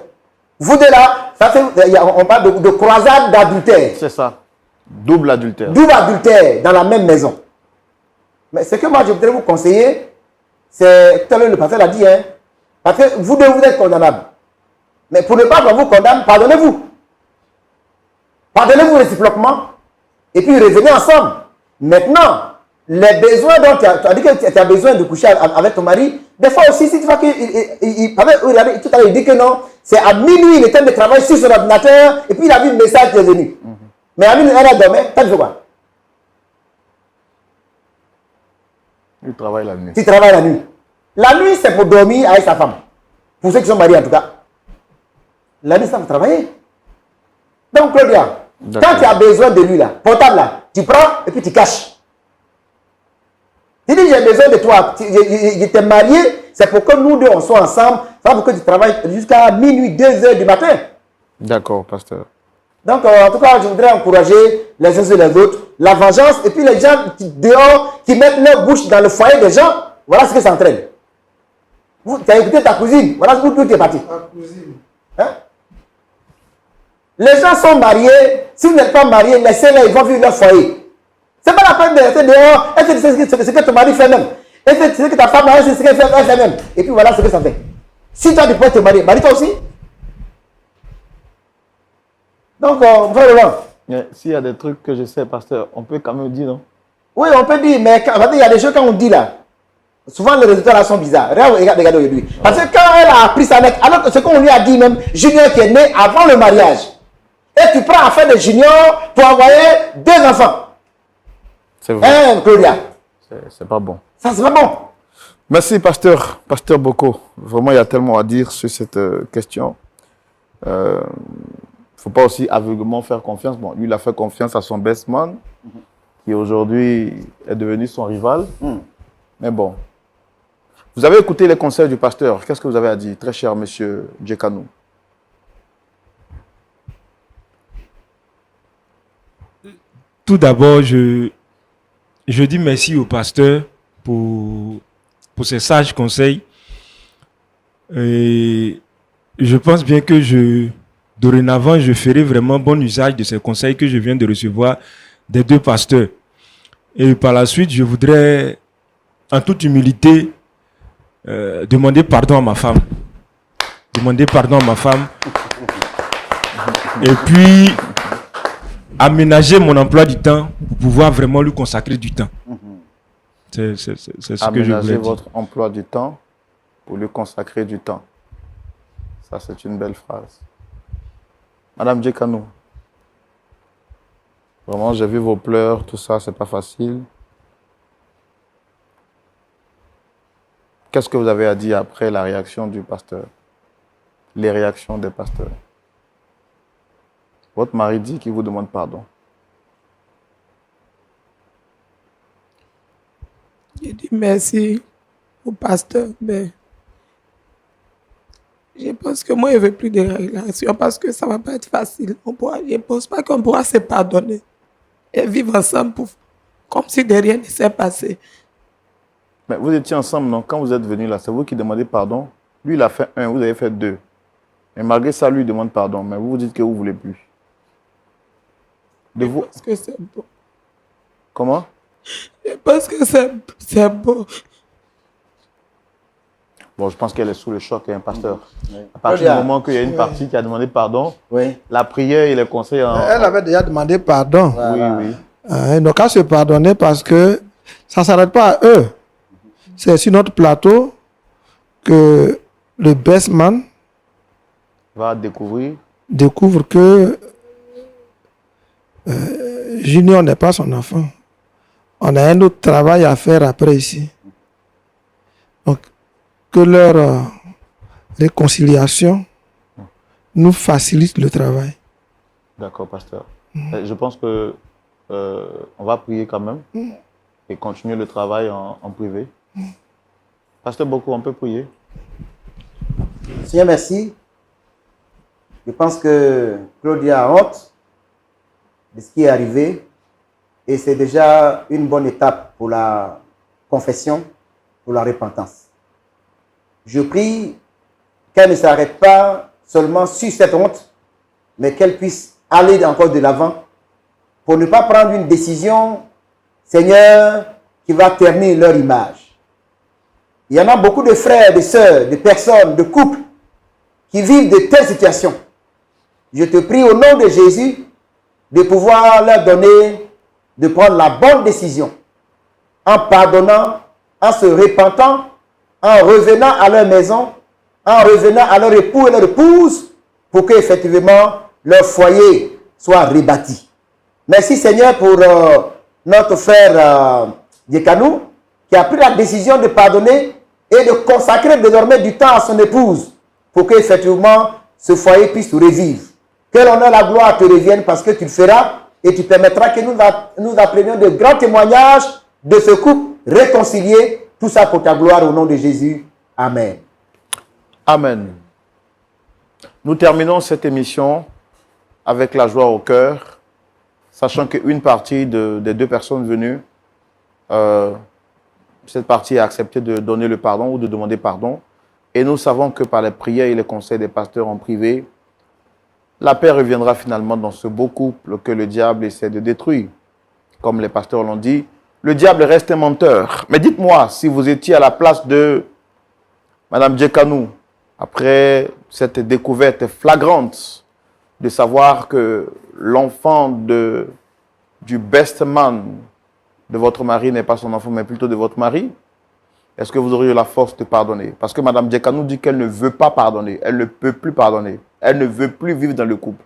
Vous deux là, ça fait, on parle de croisade d'adultère. C'est ça. Double adultère. Double adultère dans la même maison. Mais ce que moi, je voudrais vous conseiller, c'est, tout à l'heure, le pasteur l'a dit, hein, parce que vous deux, vous êtes condamnables. Mais pour ne pas qu'on vous condamne, pardonnez-vous. Pardonnez-vous réciproquement. Et puis revenez ensemble. Maintenant, les besoins dont tu as dit que tu as besoin de coucher avec ton mari, des fois aussi, si tu vois qu'il regardez, tout à l'heure, il dit que non, c'est à minuit, il est temps de travailler sur son ordinateur, et puis il a vu le message qui est venu. Mais à minuit, elle a dormi, tu fais quoi? Il travaille la nuit. Tu travailles la nuit. La nuit, c'est pour dormir avec sa femme. Pour ceux qui sont mariés, en tout cas. La nuit, c'est pour travailler. Donc, Claudia, quand tu as besoin de lui, là, portable, là, tu prends et puis tu caches. Tu dis, j'ai besoin de toi. Je t'ai marié, c'est pour que nous deux, on soit ensemble. C'est pour que tu travailles jusqu'à minuit, 2 heures du matin. D'accord, pasteur. Donc, en tout cas, je voudrais encourager les uns et les autres, la vengeance, et puis les gens dehors qui mettent leur bouche dans le foyer des gens, voilà ce que ça entraîne. Tu as écouté ta cousine, voilà où tu es parti. Ta cousine. Hein? Les gens sont mariés, si vous n'êtes pas mariés, laissez-les, ils vont vivre leur foyer. Ce n'est pas la peine de rester dehors, est-ce que tu sais ce que ton mari fait même? Est-ce que tu sais que ta femme, c'est ce qu'elle fait même? Et puis voilà ce que ça fait. Si toi tu peux te marier, marie-toi aussi. Donc, on va le voir. S'il y a des trucs que je sais, pasteur, on peut quand même dire, non? Oui, on peut dire, mais il y a des choses quand on dit là. Souvent, les résultats là sont bizarres. Regardez aujourd'hui. Parce que quand elle a appris ça net, alors que ce qu'on lui a dit même, Junior qui est né avant le mariage, et tu prends en fait de Junior pour envoyer 2 enfants. C'est vrai. Hein, Claudia? C'est pas bon. Ça, c'est pas bon. Merci, pasteur Boko. Vraiment, il y a tellement à dire sur cette question. Il ne faut pas aussi aveuglement faire confiance. Bon, lui, il a fait confiance à son best man, qui aujourd'hui est devenu son rival. Mais bon. Vous avez écouté les conseils du pasteur. Qu'est-ce que vous avez à dire, très cher monsieur Djekanou? Tout d'abord, je dis merci au pasteur pour ses sages conseils. Et je pense bien que dorénavant, je ferai vraiment bon usage de ces conseils que je viens de recevoir des 2 pasteurs. Et par la suite, je voudrais, en toute humilité, demander pardon à ma femme. Demander pardon à ma femme. Et puis, aménager mon emploi du temps pour pouvoir vraiment lui consacrer du temps. C'est ce que je voulais Aménager dire. votre emploi du temps pour lui consacrer du temps. Ça, c'est une belle phrase. Madame Djekanou, vraiment, j'ai vu vos pleurs, tout ça, c'est pas facile. Qu'est-ce que vous avez à dire après la réaction du pasteur? Les réactions des pasteurs. Votre mari dit qu'il vous demande pardon. J'ai dit merci au pasteur, mais je pense que moi, je ne veux plus de relation parce que ça ne va pas être facile. Je ne pense pas qu'on pourra se pardonner et vivre ensemble comme si de rien ne s'est passé. Mais vous étiez ensemble, non? Quand vous êtes venus là, c'est vous qui demandez pardon. Lui, il a fait 1, vous avez fait 2. Et malgré ça, lui, il demande pardon. Mais vous dites que vous ne voulez plus. Je pense que c'est beau. Comment? Je pense que c'est beau. Bon, je pense qu'elle est sous le choc, un pasteur. Oui. À partir du moment qu'il y a une partie qui a demandé pardon, la prière et les conseils... Elle avait déjà demandé pardon. Voilà. Oui. Ils n'ont qu'à se pardonner parce que ça ne s'arrête pas à eux. C'est sur notre plateau que le best man va découvre que Junior n'est pas son enfant. On a un autre travail à faire après ici. Donc, que leur réconciliation nous facilite le travail. D'accord, pasteur. Je pense que on va prier quand même et continuer le travail en privé. Pasteur Boko, on peut prier? Seigneur, merci. Je pense que Claudia a honte de ce qui est arrivé et c'est déjà une bonne étape pour la confession, pour la repentance. Je prie qu'elle ne s'arrête pas seulement sur cette honte, mais qu'elle puisse aller encore de l'avant pour ne pas prendre une décision, Seigneur, qui va ternir leur image. Il y en a beaucoup de frères, de sœurs, de personnes, de couples qui vivent de telles situations. Je te prie au nom de Jésus de pouvoir leur donner, de prendre la bonne décision en pardonnant, en se repentant, en revenant à leur maison, en revenant à leur époux et leur épouse pour qu'effectivement leur foyer soit rebâti. Merci Seigneur pour notre frère Djekanou qui a pris la décision de pardonner et de consacrer désormais du temps à son épouse pour qu'effectivement ce foyer puisse revivre. Que l'honneur et la gloire te reviennent parce que tu le feras et tu permettras que nous apprenions de grands témoignages de ce couple réconcilié. Tout ça pour ta gloire au nom de Jésus. Amen. Amen. Nous terminons cette émission avec la joie au cœur, sachant qu'une partie des deux personnes venues, cette partie a accepté de donner le pardon ou de demander pardon. Et nous savons que par les prières et les conseils des pasteurs en privé, la paix reviendra finalement dans ce beau couple que le diable essaie de détruire. Comme les pasteurs l'ont dit, le diable reste un menteur. Mais dites-moi, si vous étiez à la place de Madame Djekanou, après cette découverte flagrante de savoir que l'enfant du best man de votre mari n'est pas son enfant, mais plutôt de votre mari, est-ce que vous auriez la force de pardonner? Parce que Mme Djekanou dit qu'elle ne veut pas pardonner, elle ne peut plus pardonner, elle ne veut plus vivre dans le couple.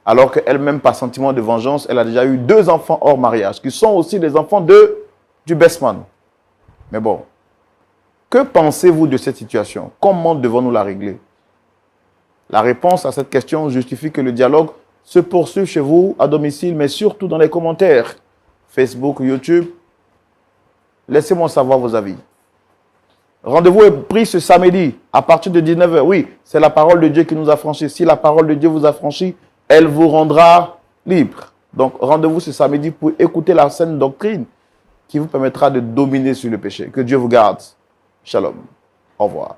Alors qu'elle-même, par sentiment de vengeance, elle a déjà eu 2 enfants hors mariage, qui sont aussi des enfants du best man. Mais bon, que pensez-vous de cette situation? Comment devons-nous la régler? La réponse à cette question justifie que le dialogue se poursuive chez vous, à domicile, mais surtout dans les commentaires. Facebook, YouTube. Laissez-moi savoir vos avis. Rendez-vous est pris ce samedi à partir de 19h. Oui, c'est la parole de Dieu qui nous a franchis. Si la parole de Dieu vous a franchi, elle vous rendra libre. Donc, rendez-vous ce samedi pour écouter la saine doctrine qui vous permettra de dominer sur le péché. Que Dieu vous garde. Shalom. Au revoir.